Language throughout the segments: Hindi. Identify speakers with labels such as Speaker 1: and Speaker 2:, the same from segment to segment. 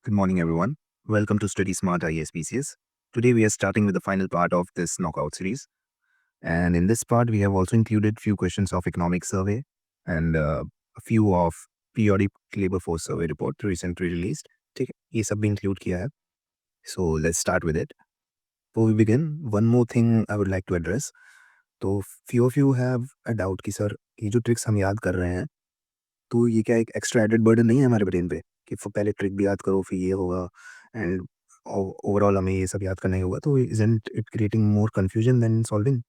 Speaker 1: Good morning, everyone. Welcome to Study Smart IAS PCS. Today, we are starting with the final part of this knockout series. And in this part, we have also included few questions of economic survey and a few of periodic labor force survey report recently released. ठीक है, ये सब भी include किया है. So let's start with it. Before we begin, one more thing I would like to address. तो few of you have a doubt कि सर ये जो ट्रिक्स हम याद कर रहे हैं तो ये क्या एक एक्स्ट्रा एडेड बर्डन नहीं है हमारे ब्रेन पे कि पहले ट्रिक भी याद करो फिर ये होगा एंड ओवरऑल हमें ये सब याद करना ही होगा तो isn't it creating more confusion than solving.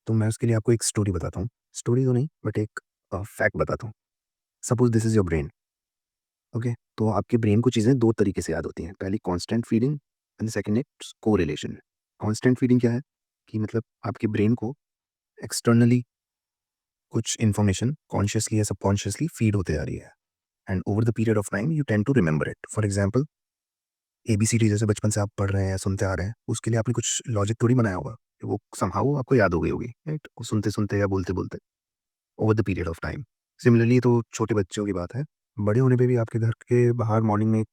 Speaker 1: तो मैं उसके लिए आपको एक स्टोरी बताता हूँ, स्टोरी तो नहीं बट एक फैक्ट बताता हूँ। Suppose this is your brain. Okay, तो आपके ब्रेन को चीज़ें दो तरीके से याद होती हैं, पहली constant feeding and second it's correlation. Constant feeding क्या है कि मतलब आपके ब्रेन को एक्सटर्नली कुछ इन्फॉर्मेशन कॉन्शियसली या सबकॉन्शियसली फीड होते आ रही है and over the period of time you tend to remember it. For example A B C D जैसे बचपन से आप पढ़ रहे हैं या सुनते आ रहे हैं, उसके लिए आपने कुछ लॉजिक थोड़ी बनाया होगा कि वो समहाउ आपको याद हो गई होगी, राइट? सुनते सुनते या बोलते बोलते over the period of time. Similarly तो छोटे बच्चों की बात है, बड़े होने पे भी आपके घर के बाहर मॉर्निंग में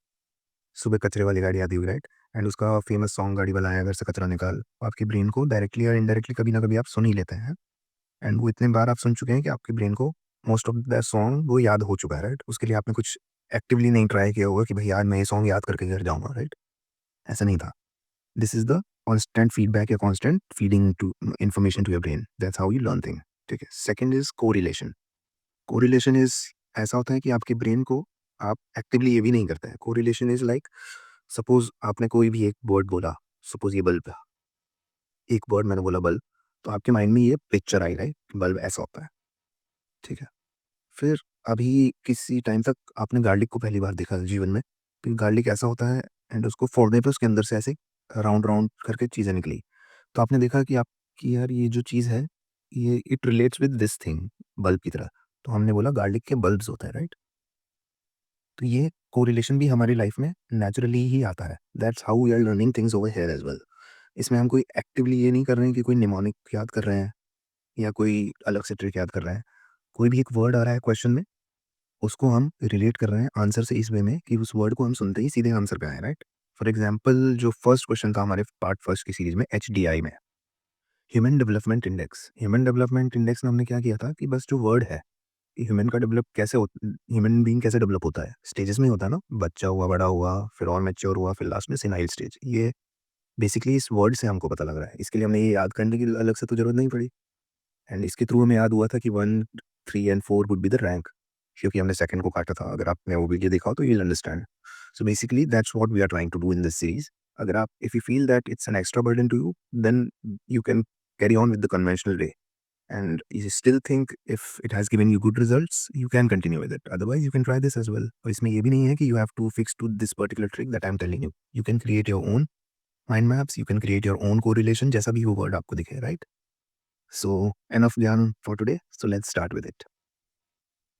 Speaker 1: सुबह कचरे वाली गाड़ी आती हुई, राइट? एंड उसका फेमस सॉन्ग गाड़ी वाला है घर से कचरा निकाल, आपके ब्रेन को डायरेक्टली या इनडायरेक्टली कभी ना कभी आप सुन ही लेते हैं। एंड वो इतने बार आप सुन चुके हैं कि आपके ब्रेन को मोस्ट ऑफ द सॉन्ग वो याद हो चुका है, राइट? उसके लिए आपने कुछ एक्टिवली नहीं ट्राई किया होगा कि भाई आज मैं ये सॉन्ग याद करके घर जाऊंगा, राइट? ऐसा नहीं था। This is the constant feedback या constant feeding to information to your brain, that's how you learn thing. ठीक है, second is correlation. Correlation is ऐसा होता है कि आपके ब्रेन को आप एक्टिवली ये भी नहीं करते हैं। कोरिलेशन इज लाइक सपोज आपने कोई भी एक वर्ड बोला, सपोज ये बल्ब, एक वर्ड मैंने बोला बल्ब, तो आपके माइंड में ये पिक्चर आई, राइट? बल्ब ऐसा होता है। ठीक है, फिर अभी किसी टाइम तक आपने गार्लिक को पहली बार देखा जीवन में, फिर गार्लिक ऐसा होता है एंड उसको फोड़ने पे उसके अंदर से ऐसे राउंड राउंड करके चीज़ें निकली। तो आपने देखा कि आपकी यार ये जो चीज़ है, ये it relates with this thing, bulb की तरह। तो हमने बोला गार्लिक के बल्ब्स होते हैं, राइट? तो ये कोरिलेशन भी हमारी लाइफ में नेचुरली ही आता है। That's how we are learning things over here as well. इसमें हम कोई एक्टिवली ये नहीं कर रहे हैं कि कोई निमोनिक याद कर रहे हैं या कोई अलग से ट्रिक याद कर रहे हैं। कोई भी एक वर्ड आ रहा है क्वेश्चन में, उसको हम रिलेट कर रहे हैं आंसर से इस वे में कि उस वर्ड को हम सुनते ही सीधे आंसर पे आए, राइट? फॉर एग्जाम्पल जो फर्स्ट क्वेश्चन था हमारे पार्ट फर्स्ट की सीरीज में एचडीआई में, human development index. Human development index में हमने क्या किया था कि बस जो वर्ड है कि ह्यूमन का डेवलप कैसे ह्यूमन बीइंग कैसे डेवलप होता है, स्टेजेस में ही होता है ना, बच्चा हुआ, बड़ा हुआ, फिर और मैच्योर हुआ, फिर लास्ट में सेनाइल स्टेज। ये बेसिकली इस वर्ड से हमको पता लग रहा है। इसके लिए हमने ये याद करने की अलग से तो जरूरत नहीं पड़ी एंड इसके थ्रू हमें याद हुआ था कि 1, 3 and 4 would be the rank, क्योंकि हमने सेकंड को काटा था। अगर आपने वो वीडियो देखा हो तो you will understand. So basically that's what we are trying to do in this series. अगर आप if you feel that it's an extra burden to you, then you can carry on with the conventional way and you still think if it has given you good results, you can continue with it. Otherwise, you can try this as well. और इसमें ये भी नहीं है कि you have to fix to this particular trick that I'm telling you. You can create your own mind maps. You can create your own correlation जैसा भी वो word आपको दिखे, right? So enough Gyan for today. So let's start with it.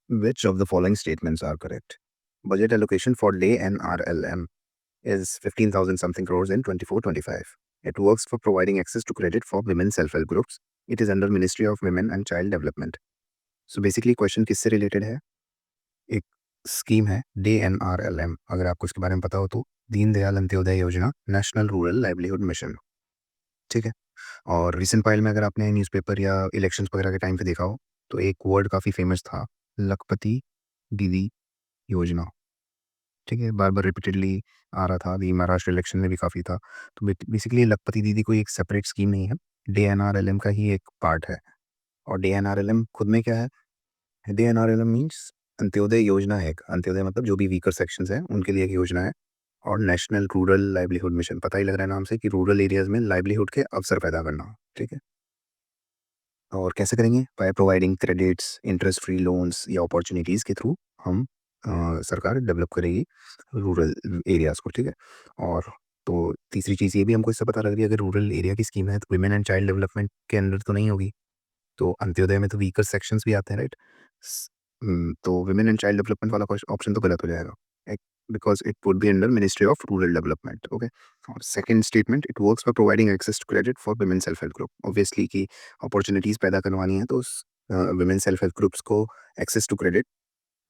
Speaker 1: Which of the following statements are correct? Budget allocation for Lay NRLM is 15,000 something crores in 24-25. It works for providing access to credit for women self-help groups. It is under Ministry of Women and Child Development. So basically question किससे रिलेटेड है? एक स्कीम है DNRLM, अगर आपको इसके बारे में पता हो तो, दीनदयाल अंत्योदय योजना, नेशनल रूरल लाइवलीहुड मिशन। ठीक है, और रिसेंट फाइल में अगर आपने न्यूज़पेपर या इलेक्शंस वगैरह के टाइम पे देखा हो तो एक वर्ड काफ़ी फेमस था, लखपति दीदी योजना। ठीक है, बार बार रिपीटेडली आ रहा था, अभी महाराष्ट्र इलेक्शन में भी काफ़ी था। तो बेसिकली लखपति दीदी कोई एक सेपरेट स्कीम नहीं है, DNRLM का ही एक पार्ट है। और DNRLM खुद में क्या है? DNRLM मीन्स अंत्योदय योजना है एक। अंत्योदय मतलब जो भी वीकर सेक्शंस हैं उनके लिए एक योजना है। और नेशनल रूरल लाइवलीहुड मिशन, पता ही लग रहा है नाम से कि रूरल एरियाज में लाइवलीहुड के अवसर पैदा करना। ठीक है, और कैसे करेंगे? By providing credits, interest free loans या अपॉर्चुनिटीज़ के थ्रू हम सरकार डेवलप करेगी रूरल एरियाज़ को। ठीक है, और तो तीसरी चीज़ ये भी हमको इससे पता लग रही है, अगर रूरल एरिया की स्कीम है तो वुमेन एंड चाइल्ड डेवलपमेंट के अंडर तो नहीं होगी। तो अंत्योदय में तो वीकर सेक्शंस भी आते हैं, राइट? तो वुमेन एंड चाइल्ड डेवलपमेंट वाला ऑप्शन तो गलत हो जाएगा, because it would be under ministry of rural development. Okay, और second statement, it works for providing access to credit for women self help group. Obviously कि अपॉर्चुनिटीज़ पैदा करवानी है तो वुमेन सेल्फ हेल्प ग्रुप्स को एक्सेस टू क्रेडिट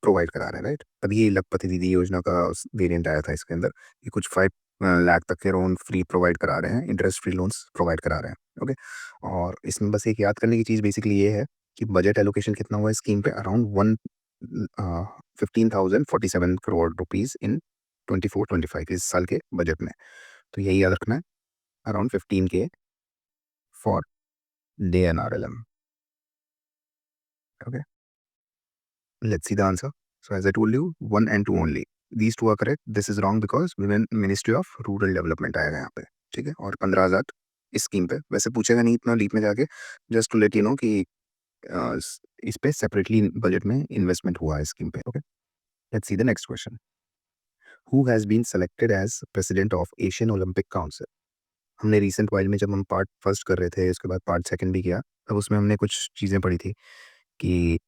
Speaker 1: प्रोवाइड करा रहे हैं, राइट। तभी ये लखपति दीदी योजना का वेरिएंट आया था इसके अंदर, ये कुछ 5 लाख तक के लोन फ्री प्रोवाइड करा रहे हैं, इंटरेस्ट फ्री लोन्स प्रोवाइड करा रहे हैं। ओके, और इसमें बस एक याद करने की चीज़ बेसिकली ये है कि बजट एलोकेशन कितना हुआ है स्कीम पे, अराउंड 15,047 करोड़ रुपीज़ इन 24-25 इस साल के बजट में। तो यही याद रखना है, अराउंड 15 के for DNRLM। Okay, let's see the answer. So as I told you, 1 and 2 only. These two are correct. This is wrong because Women Ministry of Rural Development आएगा यहाँ पे, ठीक है। और 15,000 इस स्कीम पे वैसे पूछेगा नहीं इतना डीप में जाके, just to let you know कि इस पे सेपरेटली बजट में इन्वेस्टमेंट हुआ है स्कीम पे। Okay, let's see the next question. Who has been selected as president of Asian Olympic Council. हमने रिसेंट वाइल में जब हम पार्ट फर्स्ट कर रहे थे, उसके बाद पार्ट सेकंड भी किया, तब उसमें हमने कुछ चीज़ें पढ़ी थी कि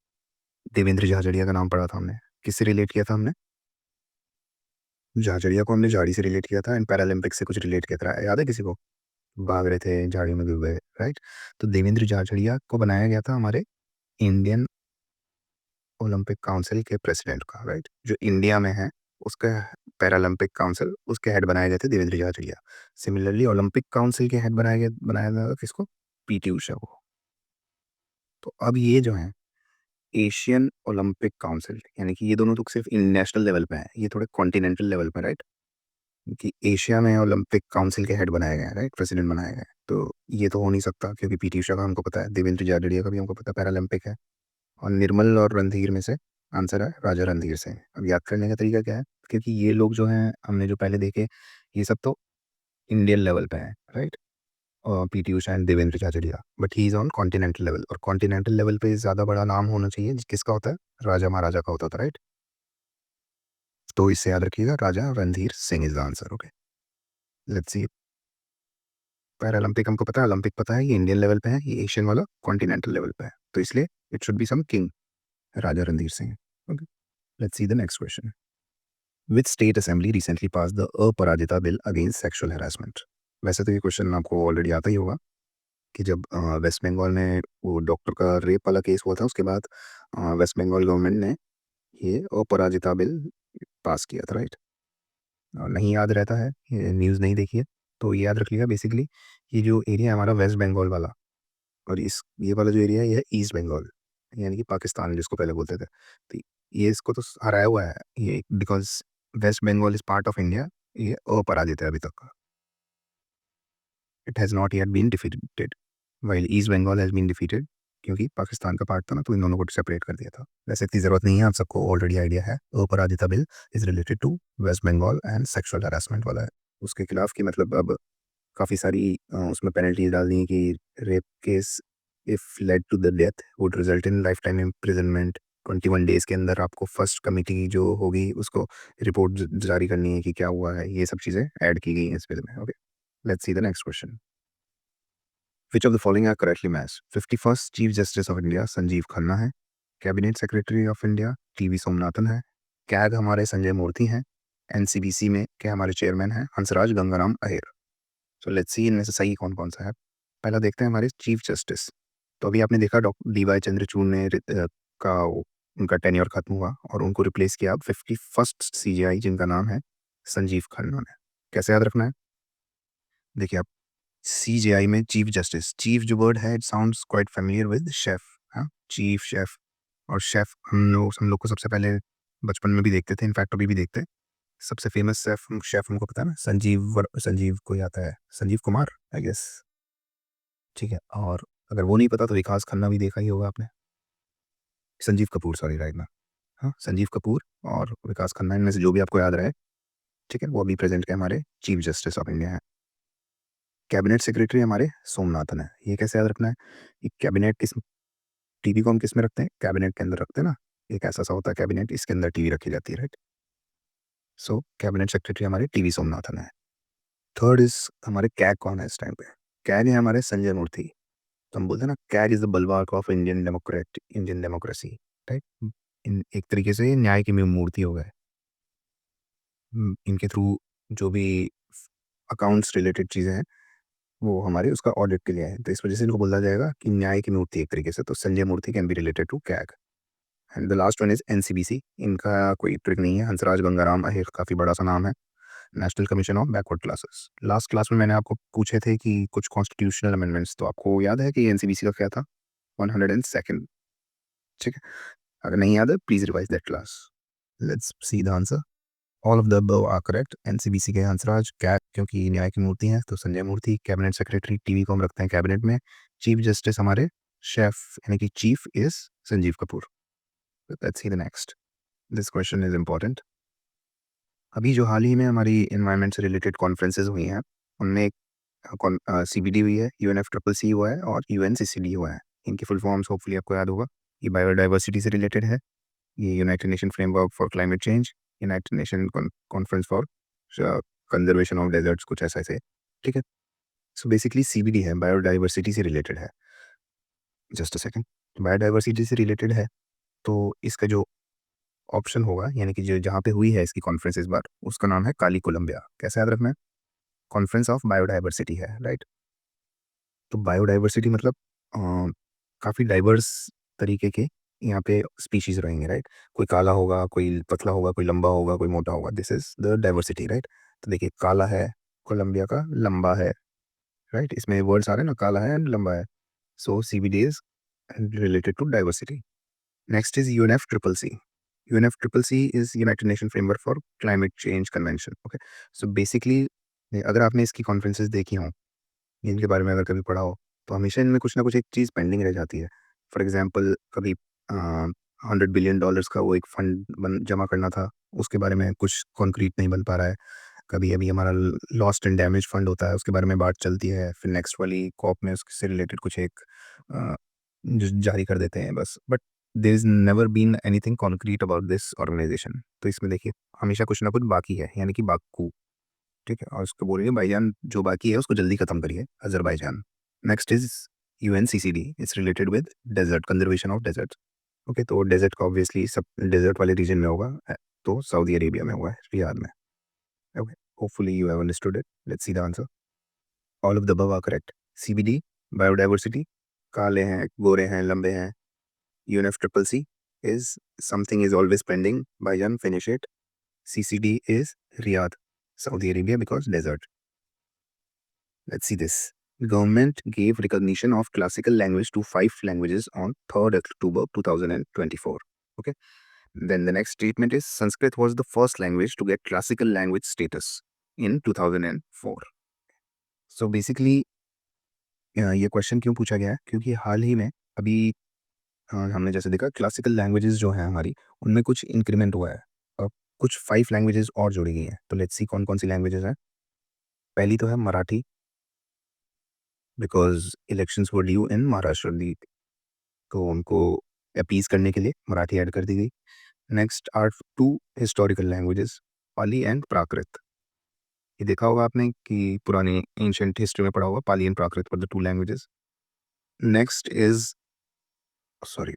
Speaker 1: देवेंद्र झाझड़िया का नाम पढ़ा था हमने। किससे रिलेट किया था हमने? झाझड़िया को हमने झाड़ी से रिलेट किया था एंड पैरालंपिक्स से कुछ रिलेट किया था, याद है किसी को? भाग रहे थे झाड़ी में डूब गए, राइट। तो देवेंद्र झाझड़िया को बनाया गया था हमारे इंडियन ओलंपिक काउंसिल के प्रेसिडेंट का, राइट। जो इंडिया में है उसका पैरालंपिक काउंसिल, उसके हेड बनाए गए थे Devendra Jhajharia. Similarly Olympic council के हेड बनाया गया था किसको? पीटी उषा को। तो अब ये जो है एशियन ओलंपिक काउंसिल, यानी कि ये दोनों तो सिर्फ इंटरनेशनल लेवल पे हैं, ये थोड़े कॉन्टिनेंटल लेवल पे, राइट। कि एशिया में ओलंपिक काउंसिल के हेड बनाए गए हैं, राइट, प्रेसिडेंट बनाए गए। तो ये तो हो नहीं सकता क्योंकि पीटी उषा का हमको पता है, देवेंद्र झाझड़िया का भी हमको पता है पैरालंपिक है, और निर्मल और रणधीर में से आंसर है राजा रणधीर सिंह। अब याद करने का तरीका क्या है, क्योंकि ये लोग जो हैं हमने जो पहले देखे, ये सब तो इंडियन लेवल पे है, राइट। और PT Usha and Devendra Jhajharia, but he is on continental level, और कॉन्टिनेंटल लेवल पे ज़्यादा बड़ा नाम होना चाहिए किसका होता है? राजा महाराजा का होता था, राइट। तो इससे याद रखिएगा, Raja Randhir Singh is the answer. Okay, let's see. Paralympic हमको पता है, ओलंपिक पता है, ये इंडियन लेवल पे है, ये एशियन वाला कॉन्टिनेंटल लेवल पे है, तो इसलिए it should be some king, Raja Randhir Singh. Okay, let's see the next question. Which state assembly recently passed the Aparajita bill against sexual harassment. वैसे तो ये क्वेश्चन आपको ऑलरेडी आता ही होगा कि जब वेस्ट बंगाल में वो डॉक्टर का रेप वाला केस हुआ था, उसके बाद वेस्ट बंगाल गवर्नमेंट ने ये अपराजिता बिल पास किया था, राइट। नहीं याद रहता है, ये न्यूज़ नहीं देखी है, तो ये याद रखिएगा बेसिकली ये जो एरिया है हमारा वेस्ट बंगाल वाला, और इस ये वाला जो एरिया है ये है ईस्ट बंगाल, यानी कि पाकिस्तान जिसको पहले बोलते थे। तो ये इसको तो हराया हुआ है ये, because west Bengal is part of India, ये अपराजित है अभी तक। It has not yet been defeated, while east Bengal has been defeated, क्योंकि पाकिस्तान का पार्ट था ना, तो इन दोनों को सेपरेट कर दिया था। वैसे इतनी ज़रूरत नहीं है, आप सबको ऑलरेडी आइडिया है। Aparajita bill is related to West Bengal and sexual harassment वाला है, उसके खिलाफ की मतलब अब काफ़ी सारी उसमें पेनल्टीज डाल दी कि rape case if led to the death would result in life time imprisonment. 21 days के अंदर आपको फर्स्ट कमिटी जो होगी उसको रिपोर्ट जारी करनी है कि क्या हुआ है, ये सब चीज़ें ऐड की गई हैं इस बिल में। Okay, let's see the next question. Which of the following are correctly match? 51st chief justice of India Sanjiv Khanna है, cabinet secretary of India TV Somanathan है, कैग हमारे संजय मूर्ति हैं, एनसीबीसी में के हमारे चेयरमैन हैं Hansraj Gangaram Ahir. So let's see इनमें से सही कौन कौन सा है। पहला देखते हैं हमारे चीफ जस्टिस। तो अभी आपने देखा डॉक्टर डी वाई चंद्रचूड़ ने उनका टेन्योर खत्म हुआ और उनको रिप्लेस किया अब 51st सीजेआई जिनका नाम है संजीव खन्ना ने। कैसे याद रखना है? देखिए आप, सीजेआई में चीफ जस्टिस, चीफ जो वर्ड है it sounds quite familiar with chef. हाँ, चीफ शेफ, और शेफ हम लोग को सबसे पहले बचपन में भी देखते थे, इनफैक्ट अभी भी देखते हैं। सबसे फेमस शेफ शेफ हमको पता है ना, संजीव कोई आता है, संजीव कुमार आई गेस, ठीक है। और अगर वो नहीं पता तो विकास खन्ना भी देखा ही होगा आपने, संजीव कपूर, सॉरी, राइट ना। हाँ, संजीव कपूर और विकास खन्ना, इनमें से जो भी आपको याद रहे, ठीक है, वो अभी प्रेजेंट के हमारे चीफ जस्टिस ऑफ इंडिया है। कैबिनेट सेक्रेटरी हमारे सोमनाथन है। ये कैसे याद रखना है? ये कैबिनेट टीवी को हम किस में रखते हैं? कैबिनेट के अंदर रखते हैं ना, एक ऐसा सा होता है कैबिनेट, इसके अंदर टीवी रखी जाती है, राइट। सो कैबिनेट सेक्रेटरी हमारे टीवी सोमनाथन है। थर्ड इज हमारे कैग कौन है इस टाइम पे? कैग है हमारे संजय मूर्ति। तो हम बोलते हैं ना, CAG is the bulwark of Indian democracy, right. एक तरीके से न्याय की मूर्ति हो गए। इनके थ्रू जो भी अकाउंट्स रिलेटेड चीज़ें हैं वो हमारे उसका ऑडिट के लिए है, तो इस वजह से इनको बोला जाएगा कि न्याय की मूर्ति एक तरीके से। तो Sanjay Murthy can be related to CAG and the last one is NCBC. इनका कोई ट्रिक नहीं है, हंसराज गंगाराम अहिर काफ़ी बड़ा सा नाम है। National commission of backward classes. Last class में मैंने आपको पूछे थे कि कुछ कॉन्स्टिट्यूशनल अमेंडमेंट्स, तो आपको याद है कि एनसीबीसी का क्या था? 102nd। ठीक है, अगर नहीं याद है please revise that class. Let's see the answer. All of the above are correct. NCBC के हंसराज, कैट क्योंकि न्याय की मूर्ति हैं तो Sanjay Murthy. Cabinet secretary TV को हम रखते हैं कैबिनेट में। चीफ जस्टिस हमारे शेफ यानी कि chief is Sanjeev Kapoor. Let's see the next. This question is important. अभी जो हाल ही में हमारी इन्वायरमेंट से रिलेटेड कॉन्फ्रेंसेज हुई हैं उनमें सीबीडी हुई है, यूएनएफ ट्रिपल सी हुआ है और यूएनसीसीडी हुआ है। इनकी फुल फॉर्म्स होपफुली आपको याद होगा। ये बायोडाइवर्सिटी से रिलेटेड है, ये United nation framework for climate change, United nation conference for conservation of desserts, कुछ ऐसा ऐसे। ठीक है, सो बेसिकली सीबीडी है, बायोडाइवर्सिटी से रिलेटेड है। Just a second. बायोडाइवर्सिटी से रिलेटेड है तो इसका जो ऑप्शन होगा यानी कि जो जहाँ पे हुई है इसकी कॉन्फ्रेंस इस बार, उसका नाम है काली कोलंबिया। कैसे याद रखना है? कॉन्फ्रेंस ऑफ बायोडाइवर्सिटी है, राइट। तो बायोडाइवर्सिटी मतलब काफ़ी डाइवर्स तरीके के यहाँ पे स्पीशीज रहेंगे, राइट। कोई काला होगा, कोई पतला होगा, कोई लंबा होगा, कोई मोटा होगा। This is the diversity, right. तो देखिए काला है कोलंबिया का, लंबा है, राइट। इसमें वर्ड्स आ रहे हैं ना, काला है एंड लंबा है। So CBD is related to diversity. Next is UNF Triple C. UNF Triple C is United Nations Framework for Climate Change Convention. Okay, so basically अगर आपने इसकी कॉन्फ्रेंसेस देखी हों, इनके बारे में अगर कभी पढ़ा हो, तो हमेशा इनमें कुछ ना कुछ एक चीज़ पेंडिंग रह जाती है। फॉर एग्जांपल कभी 100 बिलियन डॉलर्स का वो एक फंड जमा करना था, उसके बारे में कुछ कॉन्क्रीट नहीं बन पा रहा है। कभी अभी हमारा लॉस्ट एंड डैमेज फंड होता है, उसके बारे में बात चलती है, फिर नेक्स्ट वाली कॉप में उससे रिलेटेड कुछ एक जारी कर देते हैं बस। But there is never been anything concrete about this organisation. तो इसमें देखिए हमेशा कुछ ना कुछ बाकी है, यानी कि बाकू। ठीक है, और उसको बोलिए भाईजान जो बाकी है उसको जल्दी खत्म करिए, Azerbaijan. Next is UNCCD. It's related with desert, conservation of desert. Okay, तो डेजर्ट का ऑब्वियसली सब डेजर्ट वाले रीजन में होगा, तो सऊदी अरेबिया में हुआ है, रियाद में। Okay, hopefully you have understood it. Let's see the answer. All of the above are correct. CBD biodiversity, काले हैं, गोरे हैं, लंबे हैं। UNF Triple C is something is always pending. Baijan, finish it. CCD is Riyadh, Saudi Arabia, because desert. Let's see this. Government gave recognition of classical language to 5 languages on 3rd October 2024. Okay. Then the next statement is Sanskrit was the first language to get classical language status in 2004. So basically ये क्वेश्चन क्यों पूछा गया है? क्योंकि हाल ही में अभी हमने जैसे देखा क्लासिकल लैंग्वेजेस जो हैं हमारी, उनमें कुछ इंक्रीमेंट हुआ है और कुछ 5 लैंग्वेजेस और जोड़ी गई हैं। तो लेट्स सी कौन कौन सी लैंग्वेजेस हैं। पहली तो है Marathi, because elections were due in Maharashtra दी, तो उनको अपीज करने के लिए मराठी ऐड कर दी गई। Next are 2 historical languages, Pali and Prakrit. ये देखा होगा आपने कि पुरानी एंशिएंट हिस्ट्री में पढ़ा होगा, Pali and Prakrit were the 2 languages. Next is sorry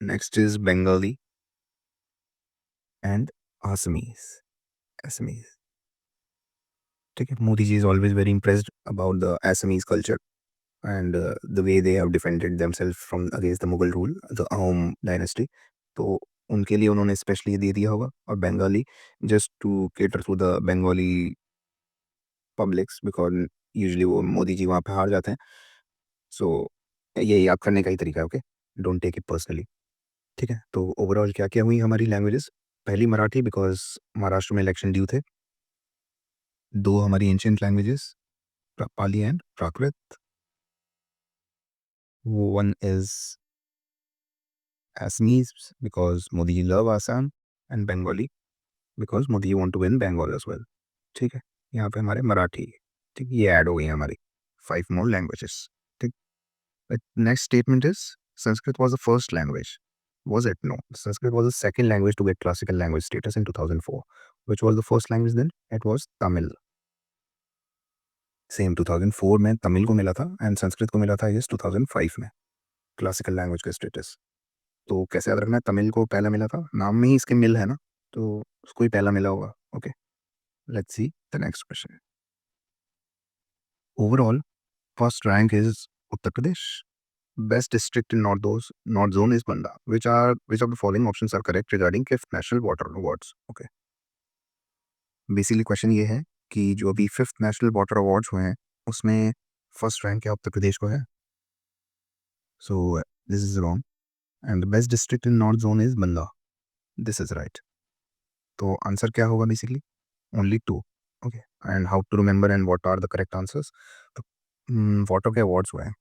Speaker 1: next is Bengali and Assamese. Assamese, ठीक है। Modi ji is always very impressed about the Assamese culture and the way they have defended themselves from against the Mughal rule, the Ahom dynasty. तो उनके लिए उन्होंने स्पेशली दे दिया होगा। और Bengali just to cater to the Bengali publics, because usually वो मोदी जी वहाँ पे हार जाते हैं। सो ये याद करने का ही तरीका है। Okay, don't take it personally. ठीक है, तो ओवरऑल क्या क्या हुई हमारी लैंग्वेजेस? पहली मराठी, बिकॉज महाराष्ट्र में इलेक्शन ड्यू थे। 2 हमारी ancient languages, Pali and Prakrit. One is Assamese because Modi ji love Assam, and Bengali because Modi ji want to win Bengal as well. ठीक है, यहाँ पे हमारे मराठी, ठीक, ये ऐड हो गई हैं हमारी 5 more languages। ठीक, next statement is Sanskrit was the first language. Was it? No. Sanskrit was the second language to get classical language status in 2004. Which was the first language then? It was Tamil. Same 2004 में तमिल को मिला था एंड संस्कृत को मिला था इस 2005 में क्लासिकल लैंग्वेज का स्टेटस। तो कैसे याद रखना है? तमिल को पहला मिला था, नाम में ही इसके मिल है ना, तो उसको ही पहला मिला होगा। Okay, let's see the next question. Overall first rank is Uttar Pradesh, Best district in North Zone is Banda. Which of the following options are correct regarding fifth National Water Awards? Okay. Basically question ये है कि जो अभी फिफ्थ नेशनल वाटर अवार्ड्स हुए हैं उसमें फर्स्ट रैंक क्या उत्तर प्रदेश को है. So this is wrong and the best district in north zone is Banda. This is right. तो आंसर क्या होगा basically? Only two. Okay. And how to remember and what are the correct answers? तो वाटर के अवार्ड्स हुए हैं,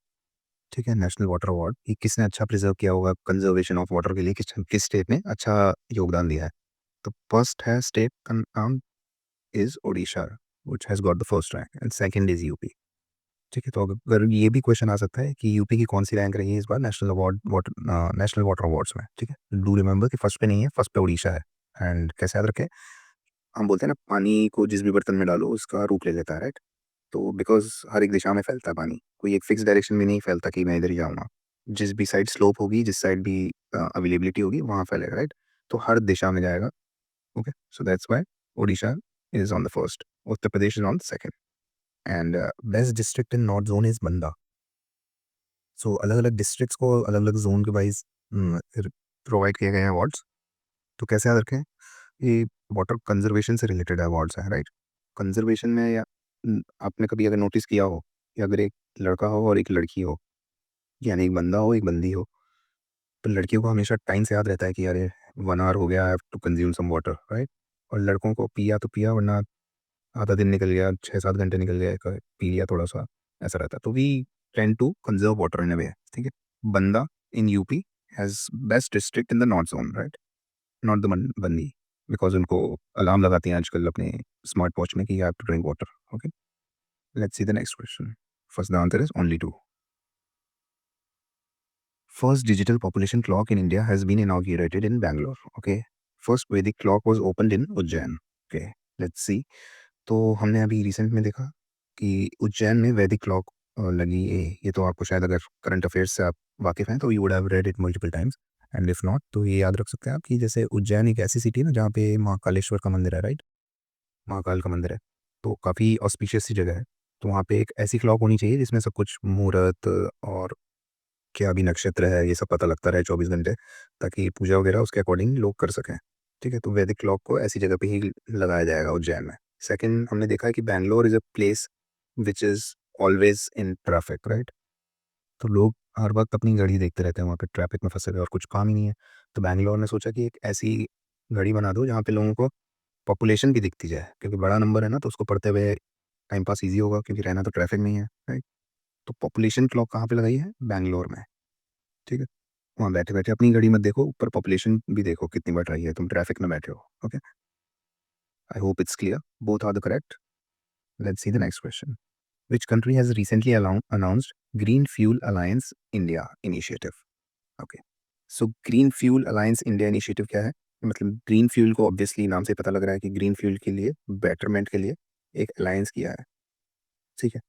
Speaker 1: ठीक है, नेशनल वाटर अवार्ड. ये किसने अच्छा प्रिजर्व किया होगा कंजर्वेशन ऑफ वाटर के लिए, किस स्टेट ने अच्छा योगदान दिया है? तो फर्स्ट है स्टेट का नाम is Odisha, which has got the first rank, and second is UP. ठीक है, तो अगर ये भी क्वेश्चन आ सकता है कि यूपी की कौन सी रैंक रही है इस बार नेशनल वाटर अवार्ड्स में. ठीक है, डू रिमेंबर कि फर्स्ट पे नहीं है, फर्स्ट पे उड़ीसा है. एंड कैसे याद रखें, हम बोलते हैं ना पानी को जिस भी बर्तन में डालो उसका रूप ले लेता है, राइट? तो बिकॉज हर एक दिशा में फैलता है पानी, कोई एक फिक्स डायरेक्शन में नहीं फैलता कि मैं इधर ही जाऊँगा. जिस भी साइड स्लोप होगी, जिस साइड भी अवेलेबिलिटी होगी वहाँ फैलेगा, राइट? तो हर दिशा में जाएगा. Okay, so that's why Odisha is on the first, Uttar Pradesh is on the second. And best district in north zone is बंदा. सो अलग अलग डिस्ट्रिक्ट्स को अलग अलग जोन के वाइज प्रोवाइड किए गए हैं अवार्ड्स. तो कैसे याद रखें, ये वाटर कंजर्वेशन से रिलेटेड अवार्ड्स हैं, राइट? कंजर्वेशन में या आपने कभी अगर नोटिस किया हो कि अगर एक लड़का हो और एक लड़की हो, यानी एक बंदा हो एक बंदी हो, तो लड़कियों को हमेशा टाइम से याद रहता है कि अरे 1 आवर हो गया, I have to consume some water, right? और लड़कों को पिया तो पिया, वरना आधा दिन निकल गया, 6-7 घंटे निकल गया, पी लिया थोड़ा सा, ऐसा रहता है. तो we tend to conserve water in a way. ठीक है, Banda in UP has best district in the north zone, right? Not the bandi, because उनको अलार्म लगाती हैं आजकल अपने स्मार्ट वॉच में कि you have to drink water. Okay, let's see the next question. First the answer is only two. First digital population clock in India has been inaugurated in Bangalore. Okay. First Vedic clock was opened in Ujjain. Okay. Let's see. तो हमने अभी रिसेंट में देखा कि उज्जैन में वैदिक क्लॉक लगी है. ये तो आपको शायद, अगर करंट अफेयर्स से आप वाकिफ हैं तो you would have read it multiple times. And if not तो ये याद रख सकते हैं आप कि जैसे उज्जैन एक ऐसी सिटी है ना जहाँ पे महाकालेश्वर का मंदिर है, राइट? महाकाल का मंदिर है, तो काफ़ी ऑस्पिशियस सी जगह है. तो वहाँ पे एक ऐसी क्लॉक होनी चाहिए जिसमें सब कुछ मुहूर्त और क्या अभी नक्षत्र है ये सब पता लगता रहे 24 घंटे, ताकि पूजा वगैरह उसके अकॉर्डिंग लोग कर सकें. ठीक है, तो वैदिक क्लॉक को ऐसी जगह पे ही लगाया जाएगा उज्जैन में. सेकंड, हमने देखा है कि Bangalore is a place which is always in traffic, right? तो लोग हर वक्त अपनी घड़ी देखते रहते हैं वहाँ पे, ट्रैफिक में फंसे हुए और कुछ काम ही नहीं है. तो बैंगलोर ने सोचा कि एक ऐसी घड़ी बना दो जहाँ पे लोगों को पॉपुलेशन भी दिखती जाए, क्योंकि बड़ा नंबर है ना, तो उसको पढ़ते हुए टाइम पास ईजी होगा, क्योंकि रहना तो ट्रैफिक नहीं है, राइट? तो पॉपुलेशन क्लॉक कहाँ पे लगाई है? बैंगलोर में. ठीक है, वहाँ बैठे-बैठे अपनी घड़ी मत देखो, ऊपर पॉपुलेशन भी देखो कितनी बढ़ रही है, तुम ट्रैफिक में बैठे हो. Okay, I hope it's clear. Both are the correct. Let's see the next question. Which country has recently announced Green Fuel Alliance India Initiative? Okay. So Green Fuel Alliance India Initiative क्या है? मतलब ग्रीन फ्यूल को ऑब्वियसली नाम से पता लग रहा है कि ग्रीन फ्यूल के लिए, बेटरमेंट के लिए एक अलायंस किया है. ठीक है,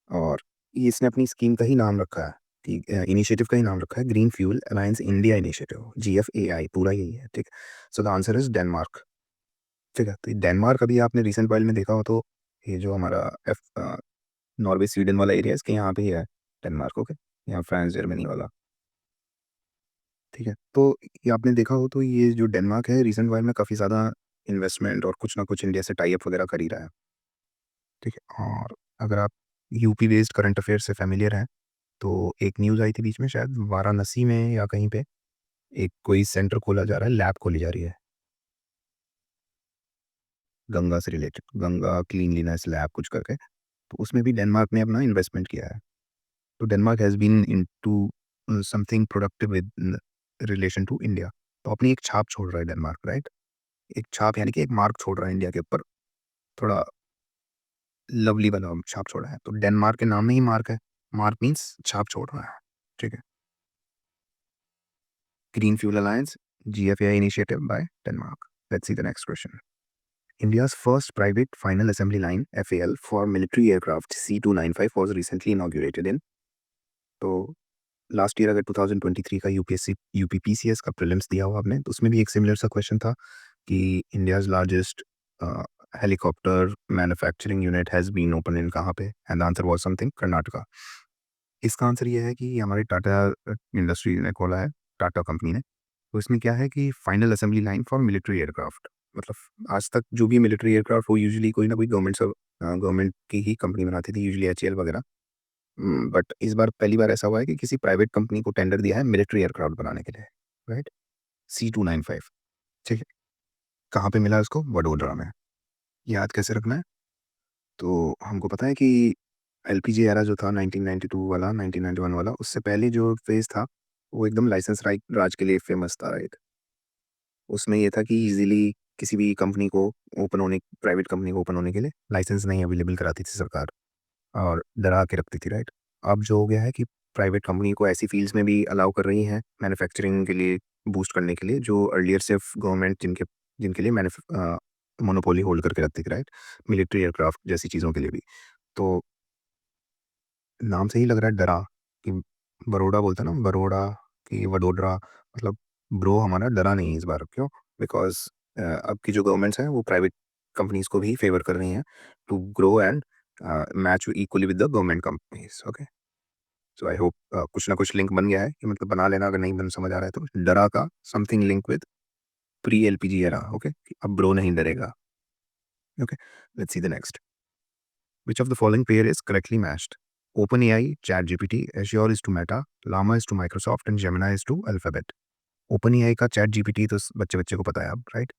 Speaker 1: और ये इसने अपनी स्कीम का ही नाम रखा है कि इनिशिएटिव का ही नाम रखा है green fuel alliance India initiative, GFAI, पूरा यही है. ठीक, सो द आंसर इज डेनमार्क. ठीक है, तो डेनमार्क अभी आपने रिसेंट वाइल में देखा हो तो ये जो हमारा नॉर्वे स्वीडन वाला एरिया है इसके यहाँ पे ही है डेनमार्क. ओके, यहाँ फ्रांस जर्मनी वाला. ठीक है, तो ये आपने देखा हो तो ये जो डेनमार्क है रिसेंट वाइल में काफ़ी ज़्यादा इन्वेस्टमेंट और कुछ ना कुछ इंडिया से टाई अप वगैरह कर ही रहा है. ठीक है, और अगर आप यूपी बेस्ड करंट अफेयर से फेमिलियर हैं तो एक न्यूज़ आई थी बीच में, शायद वाराणसी में या कहीं पे एक कोई सेंटर खोला जा रहा है, लैब खोली जा रही है गंगा से रिलेटेड, गंगा क्लीनलीनेस लैब कुछ करके. तो उसमें भी डेनमार्क ने अपना इन्वेस्टमेंट किया है. तो Denmark has been into something productive with relation to India. तो अपनी एक छाप छोड़ रहा है डेनमार्क, राइट? एक छाप यानी कि एक मार्क छोड़ रहा है इंडिया के ऊपर, थोड़ा लवली वाला छाप छोड़ा है. तो डेनमार्क के नाम में ही मार्क है, मार्क मीन्स छाप छोड़ रहा है. ठीक है, green fuel alliance, GFAI initiative by Denmark. Let's see the next question. India's first private final assembly line FAL for military aircraft C295 was recently inaugurated in. तो लास्ट ईयर अगर 2023 का यूपीपीसीएस का प्रीलिम्स दिया हुआ आपने तो उसमें भी एक सिमिलर सा क्वेश्चन था कि India's largest helicopter manufacturing unit has been open in कहाँ पे, and answer was something Karnataka. इसका आंसर ये है कि हमारी टाटा इंडस्ट्री ने खोला है, टाटा कंपनी ने। तो इसमें क्या है कि final assembly line for military aircraft, मतलब आज तक जो भी मिलिट्री एयरक्राफ्ट वो यूजुअली कोई ना कोई गवर्नमेंट की ही कंपनी बनाती थी, यूजुअली एचएएल वगैरह। बट इस बार पहली बार ऐसा हुआ है कि किसी प्राइवेट कंपनी को टेंडर दिया है मिलिट्री एयरक्राफ्ट बनाने के लिए, राइट? C295, ठीक है? कहाँ पे मिला उसको? वडोदरा में। याद कैसे रखना है? तो हमको पता है कि एलपीजी एरा जो था 1992 वाला, 1991 वाला, उससे पहले जो फेज़ था, वो एकदम लाइसेंस राज के लिए फेमस था, राइट? उसमें ये था कि ईज़िली किसी भी कंपनी को प्राइवेट कंपनी को ओपन होने के लिए लाइसेंस नहीं अवेलेबल कराती थी सरकार, और डरा के रखती थी, राइट? अब जो हो गया है कि प्राइवेट कंपनी को ऐसी फ़ील्ड्स में भी अलाउ कर रही हैं मैन्युफैक्चरिंग के लिए, बूस्ट करने के लिए, जो अर्लियर सिर्फ़ गवर्नमेंट जिनके लिए मोनोपोली होल्ड करके रखती थी, राइट? मिलिट्री एयरक्राफ्ट जैसी चीज़ों के लिए भी। तो नाम से ही लग रहा है डरा, कि बरोड़ा बोलते हैं ना, बरोड़ा कि वडोदरा, मतलब ब्रो हमारा डरा नहीं है इस बार। क्यों? बिकॉज़ अब की जो गवर्नमेंट्स हैं वो प्राइवेट कंपनीज़ को भी फ़ेवर कर रही हैं to grow and match equally with the government companies. Okay? So I hope कुछ ना कुछ लिंक बन गया है, कि मतलब बना लेना अगर नहीं बन समझ आ रहा है तो। डरा का something link with pre LPG era, okay? अब ब्रो नहीं डरेगा। Okay? Let's see the next. Which of the following pair is correctly matched? OpenAI, ChatGPT, Azure is to Meta, Llama is to Microsoft and Gemini is to Alphabet. OpenAI का ChatGPT तो बच्चे बच्चे को पता है अब, right?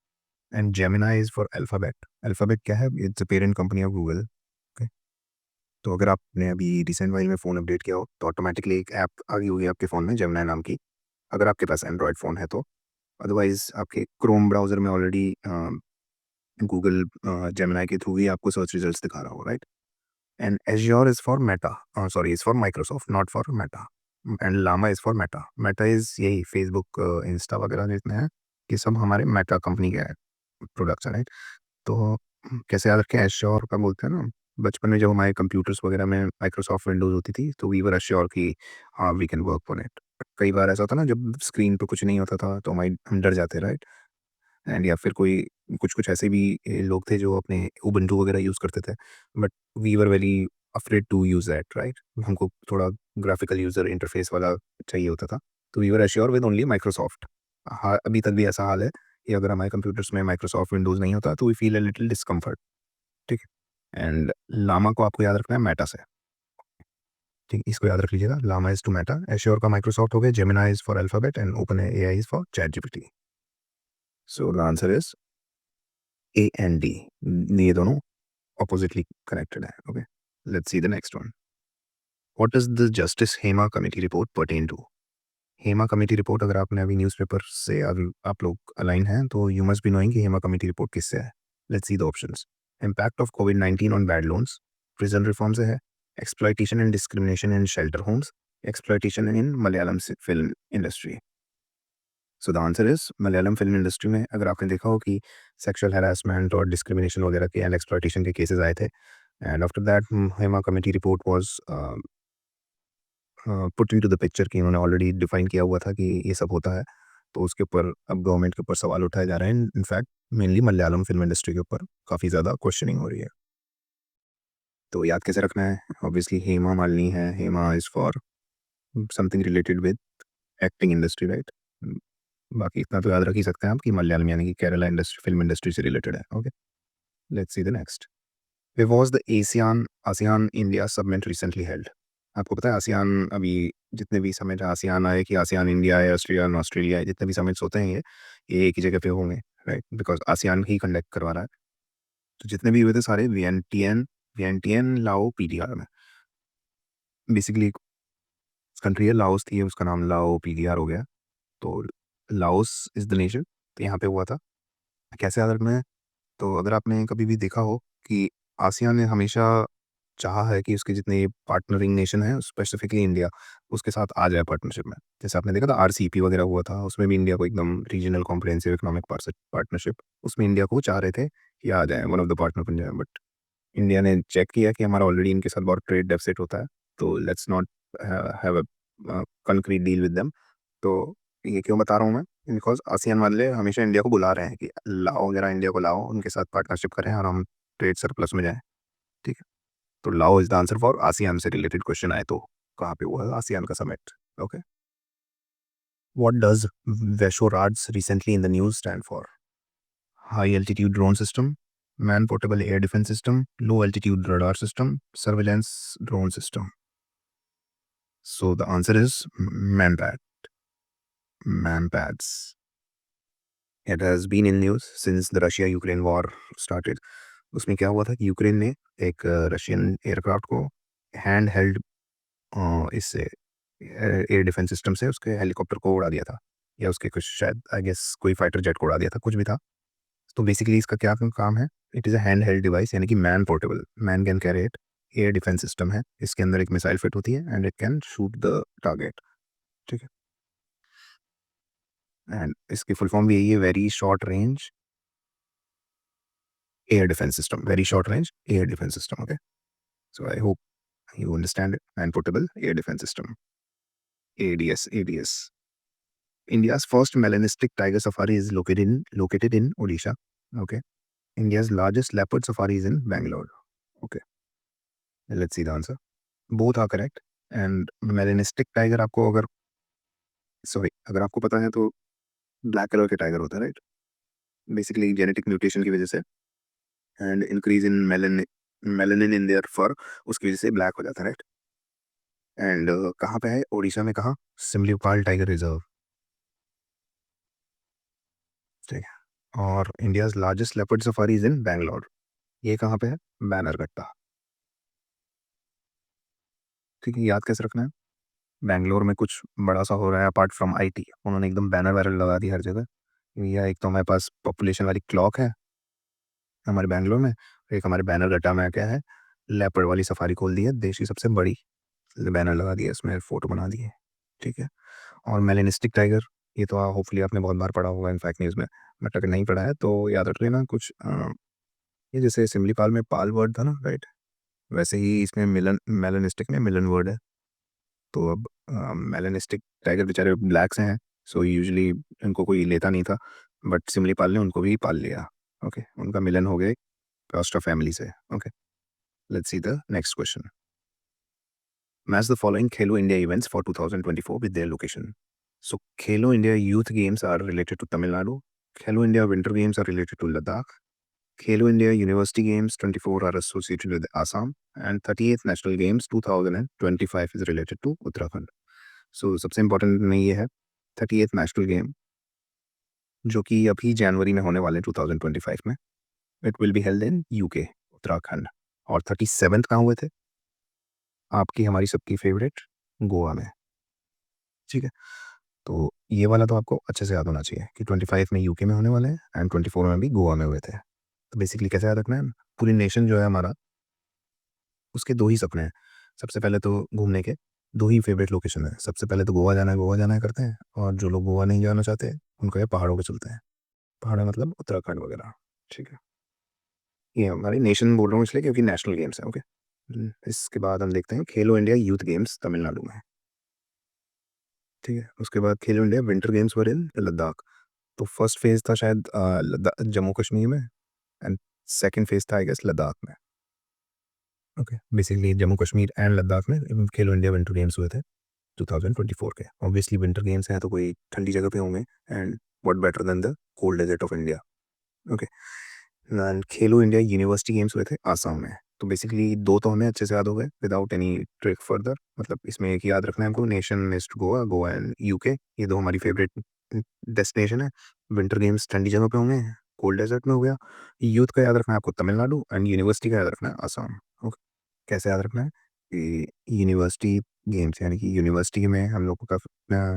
Speaker 1: And Gemini is for Alphabet. Alphabet क्या है? It's a parent company of Google. Okay? तो अगर आपने अभी रिसेंट वाइल में फ़ोन अपडेट किया हो तो ऑटोमेटिकली एक ऐप आ गई होगी आपके फ़ोन में, Gemini नाम की, अगर आपके पास एंड्रॉयड फ़ोन है तो। अदरवाइज आपके क्रोम ब्राउज़र में ऑलरेडी गूगल Gemini के थ्रू ही आपको सर्च रिजल्ट्स दिखा रहा होगा, right? And Azure is for Meta. Is for Microsoft, not for Meta. And Llama is for Meta. Meta is यही Facebook, Insta वगैरह जितने हैं, ये सब हमारे Meta कंपनी के प्रोडक्ट्स हैं, राइट? तो कैसे याद रखें? Azure का बोलते हैं ना, बचपन में जब हमारे कंप्यूटर्स वगैरह में माइक्रोसॉफ्ट विंडोज़ होती थी, तो वी वर एश्योर कि हाँ, we can work on it. कई बार ऐसा होता ना, जब स्क्रीन पे कुछ नहीं होता था तो हम डर जाते, राइट? एंड या फिर कोई कुछ-कुछ ऐसे भी लोग थे जो अपने उबंटू वगैरह यूज़ करते थे, but we were very afraid to use that, right? हमको थोड़ा ग्राफिकल यूज़र इंटरफेस वाला चाहिए होता था, तो we were assure with only Microsoft. हाँ, अभी तक भी ऐसा हाल है कि अगर हमारे कंप्यूटर्स में माइक्रोसॉफ्ट विंडोज़ नहीं होता तो we feel a little discomfort, ठीक है? एंड लामा को आपको याद रखना है मेटा से, ठीक? इसको याद रख लीजिएगा, Llama is to Meta, Azure का माइक्रोसॉफ्ट हो गया, Gemini is for Alphabet and open AI is for ChatGPT. So the answer is A and D, ये दोनों ऑपोजिटली कनेक्टेड है। Okay, let's see the next one. What is the justice Hema committee report pertain to? Hema committee report, अगर आपने अभी न्यूज़पेपर से अगर आप लोग अलाइन हैं तो यू मस्ट बी नोइंग कि हेमा कमेटी रिपोर्ट किससे है। Let's see the options. Impact of covid on bad loans, prison reform से है, exploitation and discrimination in shelter homes, exploitation in Malayalam film industry. So the answer is Malayalam film industry में अगर आपने देखा हो कि सेक्सुअल हैरेसमेंट और डिस्क्रिमिनेशन वगैरह के एंड एक्सप्लॉयटेशन के केसेस आए थे, and after that Hema committee report was put into the picture, कि उन्होंने ऑलरेडी डिफाइन किया हुआ था कि ये सब होता है। तो उसके ऊपर अब गवर्नमेंट के ऊपर सवाल उठाए जा रहे हैं। In fact mainly Malayalam film industry के ऊपर काफ़ी ज़्यादा क्वेश्चनिंग हो रही है। तो याद कैसे रखना है? ऑब्वियसली हेमा मालिनी है, Hema is for something related with acting industry, right? बाकी इतना तो याद रख ही सकते हैं आप कि मलयालम यानी कि केरला इंडस्ट्री, फिल्म इंडस्ट्री से रिलेटेड है। Okay, let's see the next. Where was the ASEAN ASEAN India summit recently held? आपको पता है आसियान, अभी जितने भी समिट आसियान आए, कि आसियान इंडिया है, ऑस्ट्रेलिया ऑस्ट्रेलिया है, जितने भी समिट्स होते हैं ये एक ही जगह पे होंगे, right? Because ASEAN he conduct करवा रहा है। तो जितने भी हुए थे सारे वियंटियन लाओ पीडीआर में। बेसिकली कंट्री है लाओस थी, उसका नाम लाओ पीडीआर हो गया। तो लाओस इज द नेशन, तो यहाँ पे हुआ था। कैसे याद रखना है? तो अगर आपने कभी भी देखा हो कि आसियान ने हमेशा चाहा है कि उसके जितने पार्टनरिंग नेशन हैं, स्पेसिफिकली इंडिया, उसके साथ आ जाए पार्टनरशिप में। जैसे आपने देखा था आरसीईपी वगैरह हुआ था, उसमें भी इंडिया को एकदम रीजनल कॉम्प्रिहेंसिव इकोनॉमिक पार्टनरशिप, उसमें इंडिया को चाह रहे थे कि आ जाए, वन ऑफ द पार्टनर बन जाए। बट इंडिया ने चेक किया कि हमारा ऑलरेडी इनके साथ बहुत ट्रेड डेफिसिट होता है, तो let's not have a concrete deal with them. तो ये क्यों बता रहा हूँ मैं? बिकॉज़ आसियान वाले हमेशा इंडिया को बुला रहे हैं कि लाओ, ज़रा इंडिया को लाओ, उनके साथ पार्टनरशिप करें और हम ट्रेड सरप्लस में जाएँ, ठीक है? तो Laos is the answer for ASEAN से रिलेटेड क्वेश्चन आए तो। कहाँ पे हुआ? आसियान का समिट। Okay. What does VSHORADS recently in the news stand for? High altitude drone system, man portable air defence system, low altitude radar system, surveillance drone system. So the answer is MANPAD. MANPADs. It has been in news since the Russia-Ukraine war started. उसमें क्या हुआ था कि यूक्रेन ने एक रशियन एयरक्राफ्ट को हैंड हेल्ड इससे एयर डिफेंस सिस्टम से उसके हेलीकॉप्टर को उड़ा दिया था, या उसके कुछ शायद आई गेस कोई फाइटर जेट को उड़ा दिया था, कुछ भी था. तो बेसिकली इसका क्या काम है? It is a hand held device, यानी कि man portable, man can carry it. Air defence system है, इसके अंदर एक मिसाइल फिट होती है and it can shoot the target. ठीक है. एंड इसकी फुल फॉर्म भी यही है, very short range air defence system. Very short range air defence system. Okay. So I hope you understand it. And portable air defense system, ADS. India's first melanistic tiger safari is located in Odisha. Okay. India's largest leopard safari is in Bangalore. Okay. Let's see the answer. Both are correct. And melanistic tiger आपको अगर आपको पता है तो ब्लैक कलर के टाइगर होता है, राइट? बेसिकली जेनेटिक म्यूटेशन की वजह से and increase in melanin in their fur, उसकी वजह से ब्लैक हो जाता है, राइट? एंड कहाँ पे है? ओडिशा में. कहाँ? Similipal tiger reserve. ठीक है. और India's largest leopard safari is in Bangalore. ये कहाँ पे है? बैनरघट्टा. ठीक है. याद कैसे रखना है? बैंगलोर में कुछ बड़ा सा हो रहा है अपार्ट फ्रॉम आईटी, उन्होंने एकदम बैनर वैनर लगा दी हर जगह. या एक तो हमारे पास पॉपुलेशन वाली क्लॉक है हमारे बैंगलोर में, एक हमारे बैनरघट्टा में क्या है, लेपर्ड वाली सफारी खोल दी है, देश की सबसे बड़ी. बैनर लगा दिया, इसमें फोटो बना दिए. ठीक है. और मेलेनिस्टिक टाइगर, ये तो होपफुली आपने बहुत बार पढ़ा होगा इनफैक्ट न्यूज़ में, बट अगर नहीं पढ़ा है तो याद रख लेना. कुछ ये जैसे सिमलीपाल में पाल वर्ड था ना, राइट? वैसे ही इसमें मेलेनिस्टिक में मिलन वर्ड है. तो अब मेलेनिस्टिक टाइगर बेचारे ब्लैक से हैं, सो यूजुअली इनको कोई लेता नहीं था, बट सिमलीपाल ने उनको भी पाल लिया. ओके. उनका मिलन हो गया राष्ट्र फैमिली से. Okay. Let's see the next question. Match the following Khelo India events for 2024 with their location. So, Khelo India Youth Games are related to Tamil Nadu. Khelo India Winter Games are related to Ladakh. Khelo India University Games 24 are associated with Assam. And 38th National Games 2025 is related to Uttarakhand. So, सबसे इम्पोर्टेंट में ये है 38th नेशनल गेम, जो कि अभी जनवरी में होने वाले 2025 में. It will be held in UK, Uttarakhand. और 37th कहाँ हुए थे? आपकी हमारी सबकी फेवरेट गोवा में. ठीक है. तो ये वाला तो आपको अच्छे से याद होना चाहिए कि 25 में यूके में होने वाले हैं एंड 24 में भी गोवा में हुए थे. तो बेसिकली कैसे याद रखना है? पूरी नेशन जो है हमारा, उसके दो ही सपने हैं. सबसे पहले तो घूमने के दो ही फेवरेट लोकेशन है. सबसे पहले तो गोवा जाना है करते हैं, और जो लोग गोवा नहीं जाना चाहते उनको ये पहाड़ों पे चलते हैं. पहाड़ मतलब उत्तराखंड वगैरह. ठीक है. ये हमारी नेशन बोल रहा हूँ इसलिए क्योंकि नेशनल गेम्स है. ओके. इसके बाद हम देखते हैं खेलो इंडिया यूथ गेम्स तमिलनाडु में. ठीक है. उसके बाद खेलो इंडिया विंटर गेम्स वर इन लद्दाख. तो फर्स्ट फेज था शायद जम्मू कश्मीर में, एंड सेकंड फेज था आई गेस लद्दाख में. Okay. Basically Jammu Kashmir and Ladakh में खेलो इंडिया विंटर गेम्स हुए थे 2024 के. ऑब्वियसली विंटर गेम्स हैं तो कोई ठंडी जगह पे होंगे, and what better than the cold desert of India. Okay. And Khelo India university games हुए थे आसाम में. तो बेसिकली दो तो हमें अच्छे से याद हो गए विदाउट एनी ट्रिक फर्दर. मतलब इसमें एक याद रखना है हमको, nation is Goa, Goa and UK. ये दो हमारी फेवरेट डेस्टिनेशन है. विंटर गेम्स ठंडी जगह पे होंगे, कोल्ड डेजर्ट में हो गया. यूथ का याद रखना है आपको तमिलनाडु, एंड यूनिवर्सिटी का याद रखना है आसाम. ओके. कैसे याद रखना है कि यूनिवर्सिटी गेम्स, यानी कि यूनिवर्सिटी में हम लोग का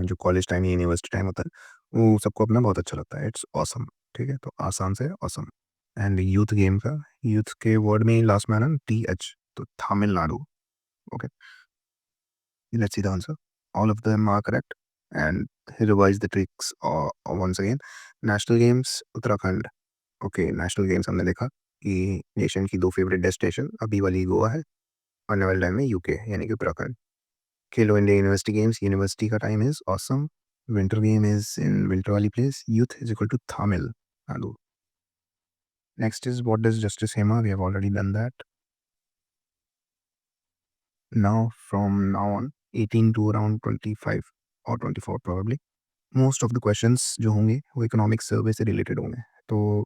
Speaker 1: जो कॉलेज टाइम या यूनिवर्सिटी टाइम होता है वो सबको अपना बहुत अच्छा लगता है. It's awesome. ठीक है. तो आसाम से ऑसम. एंड यूथ गेम का, यूथ के वर्ड में लास्ट में आना TH, तो Tamil Nadu. Okay. Let's see the answer. All of them are correct. And revise the tricks once again. National games Uttarakhand. Okay. National games हमने देखा कि नेशन की दो फेवरेट डेस्टिनेशन अभी वाली गोवा है, आने वाले टाइम में यूके यानी कि Uttarakhand. Khelo India university games, university का time is awesome. Winter game is in winter वाली place. Youth is equal to Tamil Nadu. Next is what does Justice Hema? We have already done that. Now, from now on, 18 to around 25 और 24 probably. Most of the questions जो होंगे वो इकोनॉमिक सर्वे से रिलेटेड होंगे, तो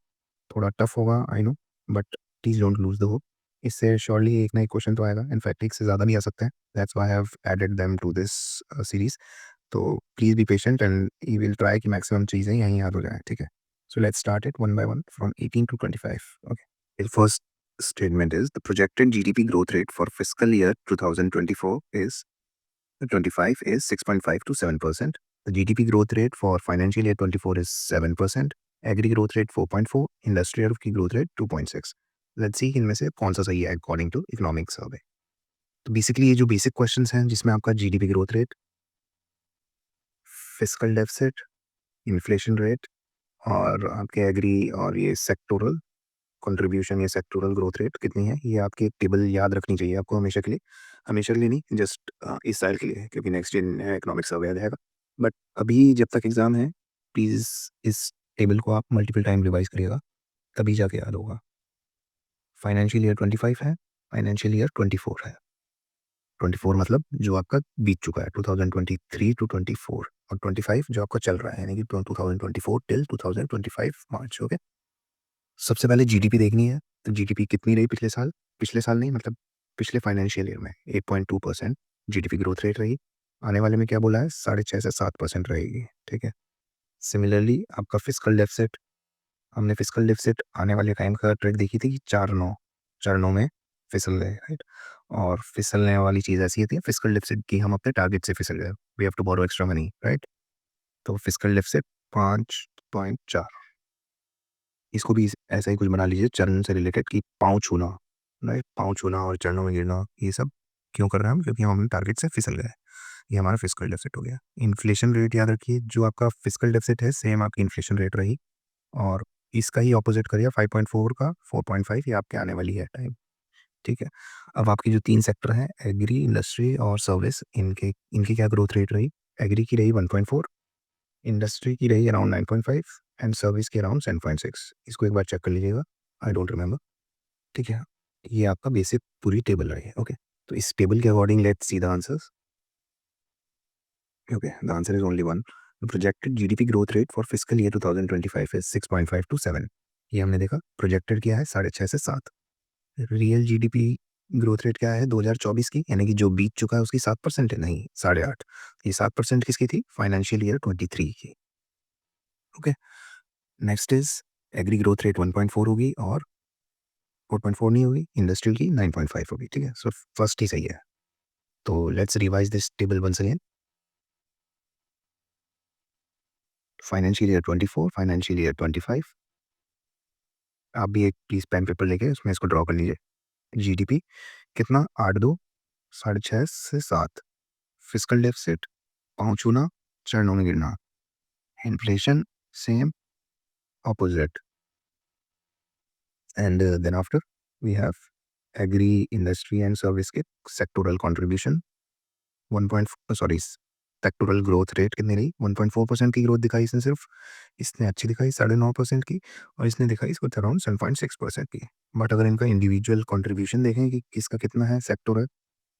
Speaker 1: थोड़ा टफ होगा I know, but please don't lose the hope. इससे श्योरली एक ना एक क्वेश्चन तो आएगा, इनफैक्ट एक से ज़्यादा भी आ सकते हैं। That's why I have added them to this series. तो please be patient and we will try कि मैक्सिमम चीज़ें यहीं याद हो जाएँ, ठीक है? So let's start it one by one from 18 to 25, okay? The first statement is the projected GDP growth rate for fiscal year 2024 is 25 is 6.5 to 7%. The GDP growth rate for financial year 24 is 7%. Agri growth rate 4.4, industrial की growth rate 2.6. Let's see इनमें से कौन सा सही है according to economic survey. तो बेसिकली ये जो बेसिक क्वेश्चंस हैं जिसमें आपका GDP growth rate, fiscal deficit, inflation rate और आपके एग्री और ये सेक्टोरल कंट्रीब्यूशन या सेक्टोरल ग्रोथ रेट कितनी है, ये आपकी एक टेबल याद रखनी चाहिए आपको हमेशा के लिए नहीं, जस्ट इस साल के लिए, क्योंकि नेक्स्ट ईयर इकोनॉमिक्स सर्वे आ जाएगा। बट अभी जब तक एग्जाम है, प्लीज़ इस टेबल को आप मल्टीपल टाइम रिवाइज करिएगा, तभी जाके याद होगा। फाइनेंशियल ईयर 25 है, फाइनेंशियल ईयर 24 है। 24 मतलब जो आपका बीत चुका है 2023 टू 24, और 25 जो आपका चल रहा है, यानी कि 2024 टिल 2025 मार्च, ओके? सबसे पहले जीडीपी देखनी है, तो जीडीपी कितनी रही पिछले साल? पिछले साल नहीं, मतलब पिछले फाइनेंशियल ईयर में 8.2% जीडीपी ग्रोथ रेट रही। आने वाले में क्या बोला है? 6.5 से 7% रहेगी, ठीक है? सिमिलरली आपका फिस्कल डेफिसिट, हमने फिस्कल डेफिसिट आने वाले टाइम का ट्रेड देखी थी कि चरणों में फिसल गए, राइट? और फिसलने वाली चीज़ ऐसी होती है फिस्कल डेफिसिट की, हम अपने टारगेट से फिसल गए, we have to borrow extra money, right? तो फिस्कल डेफिसिट 5.4, इसको भी ऐसा ही कुछ बना लीजिए चरण से रिलेटेड कि पाँव छूना, राइट? पाँव छूना और चरणों में गिरना, ये सब क्यों कर रहे हैं हम? क्योंकि हम अपने टारगेट से फिसल गए। ये हमारा फिस्कल डेफिसिट हो गया। इन्फ्लेशन रेट याद रखिए, जो आपका फिस्कल डेफिसिट है सेम आपकी इन्फ्लेशन रेट रही, और इसका ही ऑपोजिट करिए 5.4 का 4.5, ये आपके आने वाली है टाइम, ठीक है? अब आपकी जो 3 सेक्टर हैं, एग्री, इंडस्ट्री और सर्विस, इनके इनकी क्या ग्रोथ रेट रही? एग्री की रही 1.4, इंडस्ट्री की रही अराउंड 9.5 एंड सर्विस की अराउंड 7.6। इसको एक बार चेक कर लीजिएगा, आई डोंट रिमेंबर, ठीक है? ये आपका बेसिक पूरी टेबल रही है, ओके? तो इस टेबल के according let's see the answers, okay? The answer is only one. The projected GDP growth rate for fiscal year 2025 is 6.5 to 7। ये हमने देखा, प्रोजेक्टेड क्या है? 6.5 से 7। रियल जीडीपी ग्रोथ रेट क्या है 2024 की, यानी कि जो बीत चुका है उसकी 7% है? नहीं, 8.5। ये 7% किसकी थी? फाइनेंशियल ईयर 23 की, okay? Next is agri growth rate 1.4 होगी और 4.4 नहीं होगी, इंडस्ट्रियल की 9.5 होगी, ठीक है? सो फर्स्ट ही सही है। तो let's revise this table once again. Financial year 24, financial year 25, आप भी एक प्लीज पेन पेपर लेके उसमें इसको ड्रॉ कर लीजिए। जीडीपी कितना? 8.2, 6.5 से 7। फिस्कल डेफिसिट, पाँव छूना, चरणों में गिरना। Inflation same, opposite, and then after we have agri, industry and service के sectoral contribution 1 point sorry sectoral growth rate कितनी रही? 1.4% की ग्रोथ दिखाई इसने सिर्फ, इसने अच्छी दिखाई 9.5% की, और इसने दिखाई इसको अराउंड 7.6% की। बट अगर इनका इंडिविजुअल कंट्रीब्यूशन देखें कि किसका कितना है, सेक्टोरल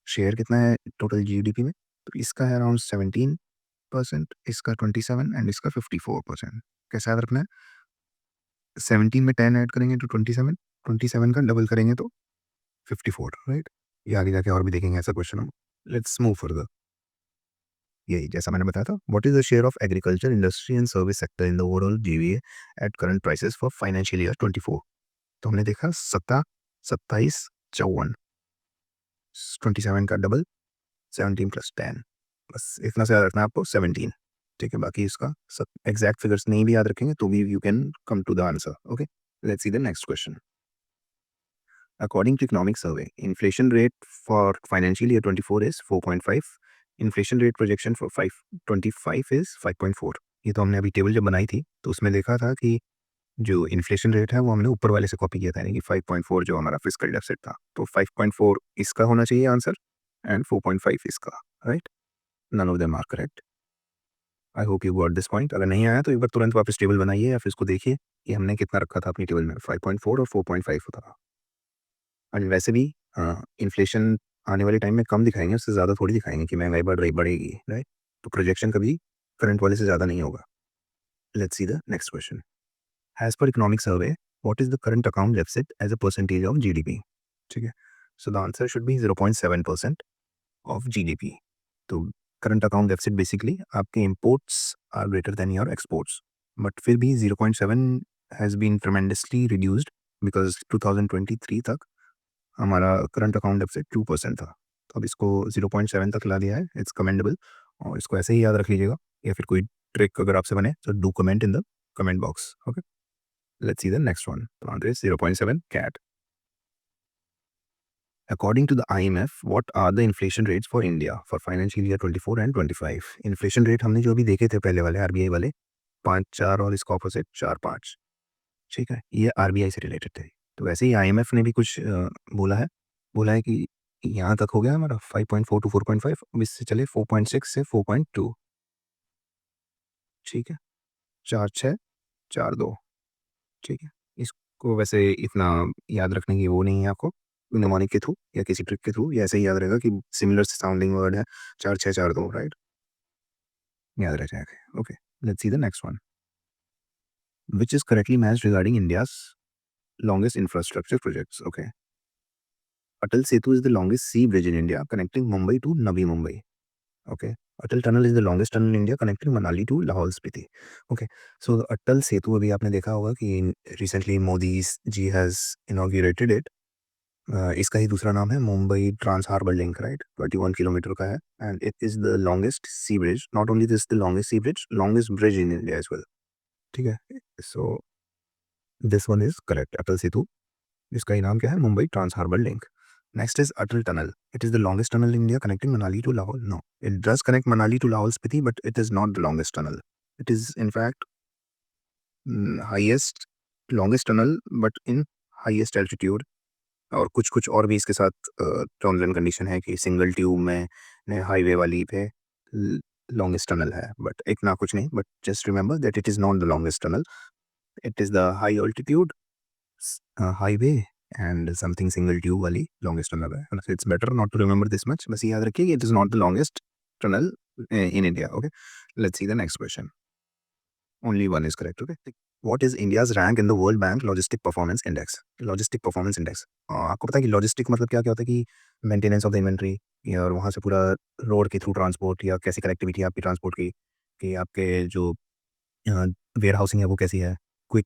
Speaker 1: शेयर कितना है टोटल जीडीपी में, तो इसका है अराउंड 17%, इसका 27 एंड इसका 54%। कैसे याद रखना है? 17 में 10 ऐड करेंगे तो 27, 27 का डबल करेंगे तो 54, राइट? ये आगे जाके और भी देखेंगे ऐसा क्वेश्चन हम। Let's move further. यही जैसा मैंने बताया था, what is the share of agriculture, industry and service sector in the overall GVA at current prices for financial year 24? तो हमने देखा 27, 54, 27 का डबल, 17 प्लस 10, बस इतना से याद रखना है आपको, 17, ठीक है? बाकी इसका सब एग्जैक्ट फिगर्स नहीं भी याद रखेंगे तो भी you can come to the answer, okay? Let's see the next question. According to economic survey, inflation rate for financial year 24 is 4.5. Inflation rate projection for 525 is 5.4। ये तो हमने अभी टेबल जब बनाई थी तो उसमें देखा था कि जो इन्फ्लेशन रेट है वो हमने ऊपर वाले से कॉपी किया था, यानी कि 5.4 जो हमारा फिस्कल डेफिसिट था, तो 5.4 इसका होना चाहिए आंसर एंड 4.5 इसका, right? None of them are correct. I hope you got this point. अगर नहीं आया तो एक बार तुरंत वापस टेबल बनाइए या फिर इसको देखिए कि हमने कितना रखा था अपनी टेबल में, 5.4 और 4.5 होता था। और वैसे भी इन्फ्लेशन आने वाले टाइम में कम दिखाएंगे, उससे ज़्यादा थोड़ी दिखाएंगे कि महंगाई बढ़ेगी, राइट? तो प्रोजेक्शन कभी करंट वाले से ज़्यादा नहीं होगा। Let's see the next question. As per economic survey, what is the current account deficit as a percentage of GDP? ठीक है, so the answer should be 0.7% of GDP. तो करंट अकाउंट डेफिसिट बेसिकली आपके imports are greater than your exports, but फिर भी 0.7 has been tremendously reduced because 2023 तक हमारा करंट अकाउंट डेफिसिट 2% था। तो अब इसको 0.7 तक ला दिया है, इट्स कमेंडेबल, और इसको ऐसे ही याद रख लीजिएगा, या फिर कोई ट्रिक अगर आपसे बने तो do comment in the comment box. Okay, let's see the next one. तो आंसर इज 0.7 कैट। According to the IMF, what are the inflation rates for India for financial year 24 and 25? Inflation rate हमने जो अभी देखे थे पहले वाले आरबीआई वाले 5.4 और इसका ऑपोजिट 4.5, ठीक है, ये आरबीआई से रिलेटेड थे। तो वैसे ही आईएमएफ ने भी कुछ बोला है कि यहाँ तक हो गया हमारा 5.4 टू 4.5, अब इससे चले 4.6 से 4.2, ठीक है, 4.6 4.2, ठीक है। इसको वैसे इतना याद रखने की वो नहीं है आपको निमोनिक के थ्रू या किसी ट्रिक के थ्रू, ये ऐसे ही याद रहेगा कि सिमिलर साउंडिंग वर्ड है, 4.6 4.2, राइट, याद रह जाएगा। Okay, let's see the next one. Which is correctly matched regarding India's longest infrastructure projects? Okay, Atal Setu is the longest sea bridge in India connecting Mumbai to Navi Mumbai. Okay, Atal Tunnel is the longest tunnel in India connecting Manali to Lahore Spiti. Okay, so the Atal Setu अभी आपने देखा होगा कि recently Modi ji has inaugurated it. इसका ही दूसरा नाम है Mumbai trans harbour link, right, 21 किलोमीटर का है, and it is the longest sea bridge, not only this the longest sea bridge, longest bridge in India as well, ठीक है। So this one is correct, Atal Setu, इसका ही नाम क्या है, Mumbai trans harbour link. Next is Atal tunnel, it is the longest tunnel in India connecting Manali to Lahaul. No, it does connect Manali to Lahaul Spiti, but it is not the longest tunnel. It is in fact highest longest tunnel but in highest altitude, और कुछ और भी इसके साथ टर्म्स एंड कंडीशन है कि सिंगल ट्यूब में हाईवे वाली पे लॉन्गेस्ट टनल है, बट इतना कुछ नहीं, but just remember that it is not the longest tunnel, it is the high altitude highway and something single tube वाली लॉन्गेस्ट टनल है। It's better not to remember this much, बस याद रखिए कि it is not the longest tunnel in India. Okay, let's see the next question. Only one is correct. Okay. What is India's rank in the World Bank Logistic Performance Index? Logistic Performance Index. आपको पता है कि लॉजिस्टिक मतलब क्या क्या होता है, कि मेंटेनेंस ऑफ द इन्वेंट्री, या और वहाँ से पूरा रोड के थ्रू ट्रांसपोर्ट, या कैसी कनेक्टिविटी है आपकी ट्रांसपोर्ट की, कि आपके जो वेयर हाउसिंग है वो कैसी है, क्विक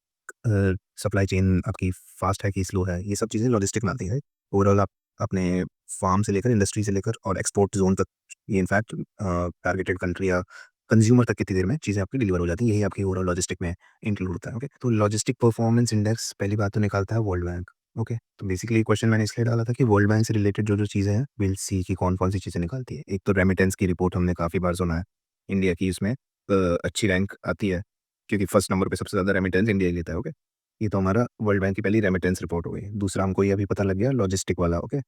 Speaker 1: सप्लाई चेन आपकी फास्ट है कि स्लो है, ये सब चीज़ें लॉजिस्टिक में आती है। ओवरऑल आप अपने फार्म से लेकर इंडस्ट्री से लेकर और एक्सपोर्ट जोन तक, ये इनफैक्ट टारगेटेड कंट्री या कंज्यूमर तक कितनी देर में चीज़ें आपकी डिलीवर हो जाती हैं, यही आपकी ओवरऑल लॉजिस्टिक में इंक्लूड होता है। ओके, तो लॉजिस्टिक परफॉर्मेंस इंडेक्स पहली बात तो निकालता है वर्ल्ड बैंक। ओके, तो बेसिकली क्वेश्चन मैंने इसलिए डाला था कि वर्ल्ड बैंक से रिलेटेड जो जो चीज़ें हैं, विल सी की कौन कौन सी चीज़ें निकालती है। एक तो रेमिटेंस की रिपोर्ट हमने काफ़ी बार सुना है, इंडिया की इसमें अच्छी रैंक आती है, क्योंकि फर्स्ट नंबर पे सबसे ज़्यादा रेमिटेंस इंडिया ही लेता है। ओके, ये तो हमारा वर्ल्ड बैंक की पहली रेमिटेंस रिपोर्ट हो गई। दूसरा हमको ये अभी पता लग गया लॉजिस्टिक वाला। ओके,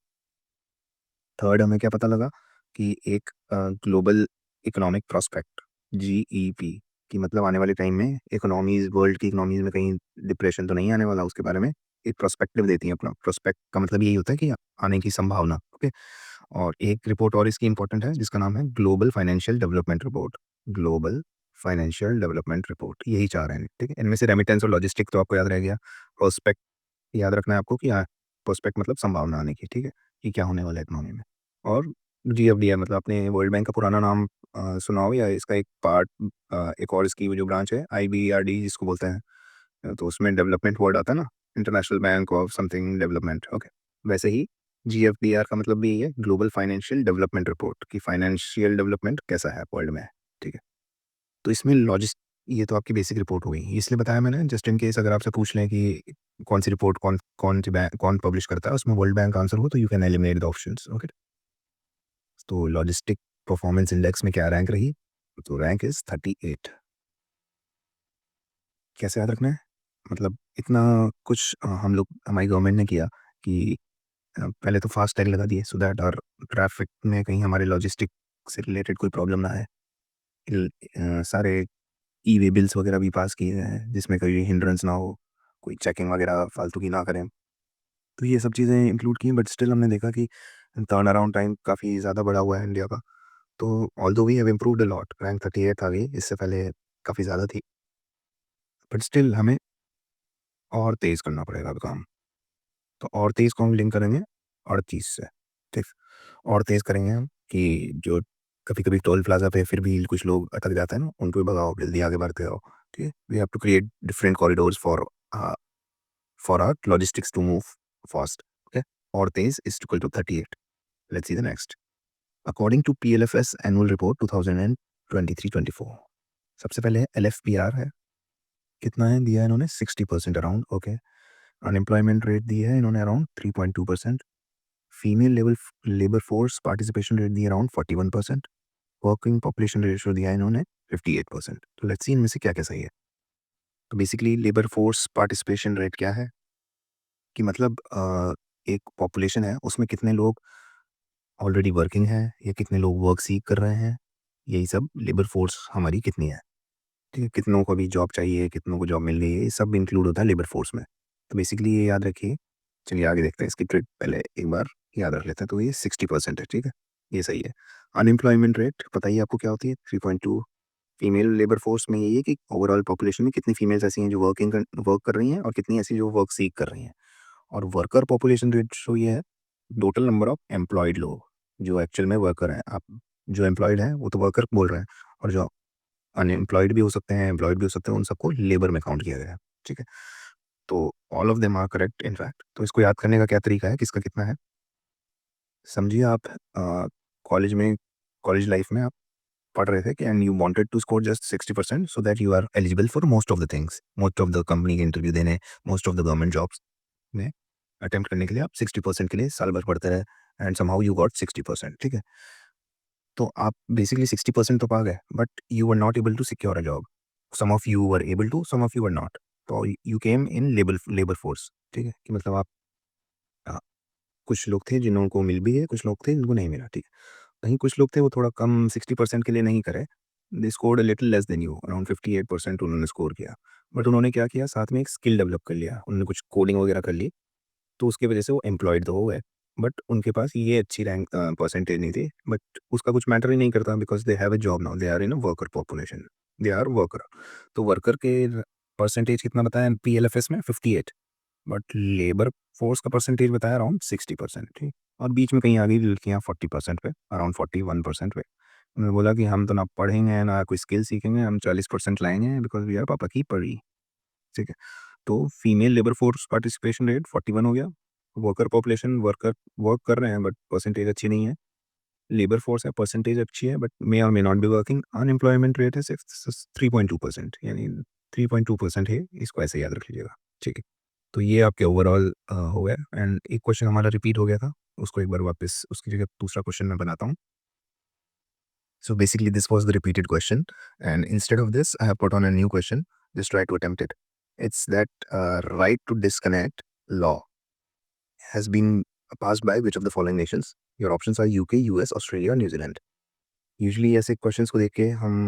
Speaker 1: थर्ड हमें क्या पता लगा कि एक ग्लोबल इकोनॉमिक प्रोस्पेक्ट, जीईपी, कि मतलब आने वाले टाइम में इकोनॉमीज, वर्ल्ड की इकोनॉमीज में कहीं डिप्रेशन तो नहीं आने वाला, उसके बारे में एक प्रोस्पेक्टिव देती है। अपना प्रोस्पेक्ट का मतलब यही होता है कि आने की संभावना। ओके, और एक रिपोर्ट और इसकी इंपॉर्टेंट है जिसका नाम है global financial development report. Global financial development report, यही चाह रहे हैं, ठीक है। इनमें से रेमिटेंस और लॉजिस्टिक तो आपको याद रह गया। प्रोस्पेक्ट याद रखना है आपको कि प्रोस्पेक्ट मतलब संभावना आने की, ठीक है, कि क्या होने वाला है इकोनॉमी में। और जीएफडीआई मतलब आपने वर्ल्ड बैंक का पुराना नाम सुना हो, या इसका एक पार्ट, एक और इसकी जो ब्रांच है आईबीआरडी जिसको बोलते हैं, तो उसमें डेवलपमेंट वर्ड आता है ना, international bank of something development. Okay, वैसे ही जीएफडीआर का मतलब भी ये है, ग्लोबल फाइनेंशियल डेवलपमेंट रिपोर्ट, कि फाइनेंशियल डेवलपमेंट कैसा है वर्ल्ड में, ठीक है। तो इसमें लॉजिस्ट, ये तो आपकी बेसिक रिपोर्ट हो गई, इसलिए बताया मैंने जस्ट इन केस अगर आपसे पूछ लें कि कौन सी रिपोर्ट कौन पब्लिश करता है, उसमें वर्ल्ड बैंक आंसर हो तो you can eliminate the options. Okay, तो लॉजिस्टिक परफॉर्मेंस इंडेक्स में क्या रैंक रही, तो रैंक इज 38। कैसे याद रखना है, मतलब इतना कुछ हम लोग, हमारी गवर्नमेंट ने किया कि पहले तो फास्ट टैग लगा दिए सो दैट और ट्रैफिक में कहीं हमारे लॉजिस्टिक से रिलेटेड कोई प्रॉब्लम ना आए। सारे ई वे बिल्स वगैरह भी पास किए हैं जिसमें कोई हिंड्रेंस ना हो, कोई चेकिंग वगैरह फालतू की ना करें, तो ये सब चीज़ें इंक्लूड की। बट स्टिल हमने देखा कि टर्न अराउंड टाइम काफ़ी ज़्यादा बढ़ा हुआ है इंडिया का। तो although we have improved a lot, rank 38 आ गई, इससे पहले काफ़ी ज़्यादा थी, बट स्टिल हमें और तेज़ करना पड़ेगा अब काम। तो और तेज़ को हम लिंक करेंगे 38 से, ठीक? और तेज़ करेंगे हम कि जो कभी-कभी टोल प्लाज़ा पे फिर भी कुछ लोग अटक जाते हैं ना, उनको भी भगाओ, जल्दी आगे बढ़ते रहो, ठीक है? We have to create different corridors for our logistics to move fast, okay? और तेज़ is equal to 38। Let's see the next. According to PLFS annual report 2023-24, सबसे पहले एलएफपीआर है, कितना है दिया है इन्होंने 60% अराउंड, ओके। अनएम्प्लॉयमेंट रेट दी है इन्होंने around 3.2%। Female level labour force participation rate दी है अराउंड 41%। वर्किंग पॉपुलेशन रेशियो दिया है इन्होंने 58%। तो लेट्स सी इनमें से क्या क्या सही है। तो basically labour force participation rate क्या है कि मतलब एक पॉपुलेशन है उसमें कितने लोग ऑलरेडी वर्किंग है या कितने लोग वर्क सीक कर रहे हैं, यही सब लेबर फोर्स हमारी कितनी है, ठीक है? कितनों को अभी जॉब चाहिए, कितनों को जॉब मिल गई है, ये सब इंक्लूड होता है लेबर फोर्स में। तो बेसिकली ये याद रखिए। चलिए आगे देखते हैं, इसकी ट्रिक पहले एक बार याद रख लेते हैं। तो ये 60% है, ठीक है, ये सही है। अनएम्प्लॉयमेंट रेट पता ही आपको क्या होती है, 3.2। फीमेल लेबर फोर्स में यही है कि ओवरऑल पॉपुलेशन में कितनी फीमेल्स ऐसी हैं जो वर्क कर रही हैं और कितनी ऐसी जो वर्क सीक कर रही हैं। और वर्कर पॉपुलेशन रेशियो ये है टोटल नंबर ऑफ एम्प्लॉयड लोग जो एक्चुअल में वर्कर हैं। आप जो एम्प्लॉयड हैं वो तो वर्कर बोल रहे हैं, और जो अनएम्प्लॉयड भी हो सकते हैं, एम्प्लॉयड भी हो सकते हैं, उन सबको लेबर में काउंट किया गया है, ठीक है? तो all of them are correct in fact. तो इसको याद करने का क्या तरीका है, किसका कितना है? समझिए आप कॉलेज में कॉलेज लाइफ में आप पढ़ रहे थे कि and you wanted to score just 60% so that you are eligible for most of the things, most of the company के इंटरव्यू देने, most of the government jobs में अटेम्प्ट करने के लिए आप 60% के लिए साल भर पढ़ते रहे, एंड समहाउ यू गॉट 60%, ठीक है? तो आप बेसिकली 60% तो पा गए, but you were not able to secure a job. Some of you were able to, some of you were not. तो you came in labour labour force, ठीक है? कि मतलब आप कुछ लोग थे जिनको मिल भी है, कुछ लोग थे जिनको नहीं मिला, ठीक है? कहीं कुछ लोग थे वो थोड़ा कम 60% के लिए नहीं करे, they scored a little less than you, around 58% उन्होंने स्कोर किया। बट उन्होंने क्या किया, साथ में एक स्किल डेवलप कर लिया, उन्होंने कुछ कोडिंग वगैरह कर ली, तो उसकी वजह से वो एम्प्लॉयड तो हो गए, बट उनके पास ये अच्छी रैंक परसेंटेज नहीं थी, बट उसका कुछ मैटर ही नहीं करता because they have a job now, they are in a worker population, they are worker. तो वर्कर के परसेंटेज कितना बताया पीएलएफएस में 58, बट लेबर फोर्स का परसेंटेज बताया अराउंड 60%, ठीक? और बीच में कहीं आ गई लड़कियाँ 40% पे, अराउंड 41% पे। उन्होंने बोला कि हम तो ना पढ़ेंगे, ना कोई स्किल सीखेंगे, हम 40% लाएँगे बिकॉज़ वी आर पापा की परी, ठीक है? तो female labour force participation rate 41 हो गया। वर्कर पॉपुलेशन वर्कर वर्क कर रहे हैं बट परसेंटेज अच्छी नहीं है। लेबर फोर्स है, परसेंटेज अच्छी है बट मे और may not be working. Unemployment rate है 3.2%, यानी 3.2% है, इसको ऐसे याद रख लीजिएगा, ठीक है? तो ये आपके ओवरऑल हो गया, एंड एक क्वेश्चन हमारा रिपीट हो गया था, उसको एक बार वापस उसकी जगह दूसरा क्वेश्चन मैं बनाता हूँ। So basically this was the repeated question, and instead of this I have put on a new question. Just try to attempt it. It's that right to disconnect law has been passed by which of the following nations? Your options are UK, US, Australia, New Zealand. Usually ऐसे क्वेश्चंस को देख के हम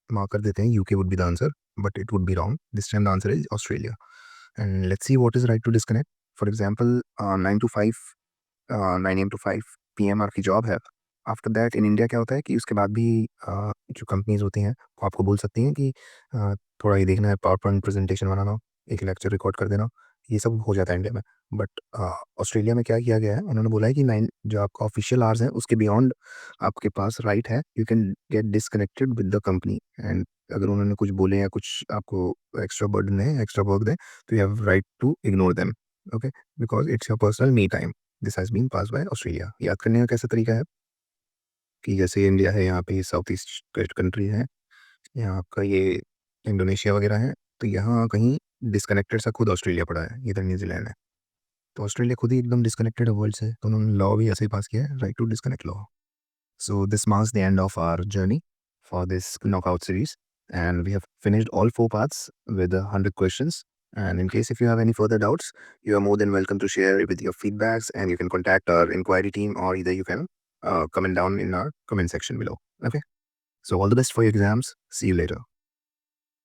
Speaker 1: मार्क कर देते हैं UK would be the answer, but it would be wrong. This time the answer is Australia. And let's see what is right to disconnect. For example 9 to 5, 9 AM to 5 PM आपकी जॉब है। आफ्टर दैट इन इंडिया क्या होता है कि उसके बाद भी जो कंपनीज होती हैं वो आपको बोल सकती हैं कि थोड़ा ये देखना है, पावर पॉइंट प्रेजेंटेशन बनाना, एक लेक्चर रिकॉर्ड कर देना, ये सब हो जाता है इंडिया में। बट ऑस्ट्रेलिया में क्या किया गया है, उन्होंने बोला है कि 9 जो आपका ऑफिशियल आवर्स हैं उसके बियॉन्ड आपके पास राइट है, you can get disconnected with the company. And अगर उन्होंने कुछ बोले या कुछ आपको एक्स्ट्रा बर्डन है, एक्स्ट्रा वर्क दें, तो you have right to ignore them, okay, because it's your personal me time. This has been pass by Australia. याद करने का कैसा तरीका है कि जैसे इंडिया है, यहाँ पे साउथ ईस्ट कंट्री है, यहाँ आपका ये इंडोनेशिया वगैरह है, तो यहाँ कहीं डिस्कनेक्टेड सा खुद ऑस्ट्रेलिया पड़ा है, इधर न्यूजीलैंड है। तो ऑस्ट्रेलिया खुद ही एकदम डिस्कनेक्टेड है वर्ल्ड से, तो उन्होंने लॉ भी ऐसे ही पास किया है, right to disconnect law. So this marks the end of our journey for this knockout series, and we have finished all 4 parts with 100 questions. And in case if you have any further doubts, you are more than welcome to share it with your feedbacks, and you can contact our inquiry team, or either you can comment down in our comment section below. Okay. So all the best for your exams. See you later.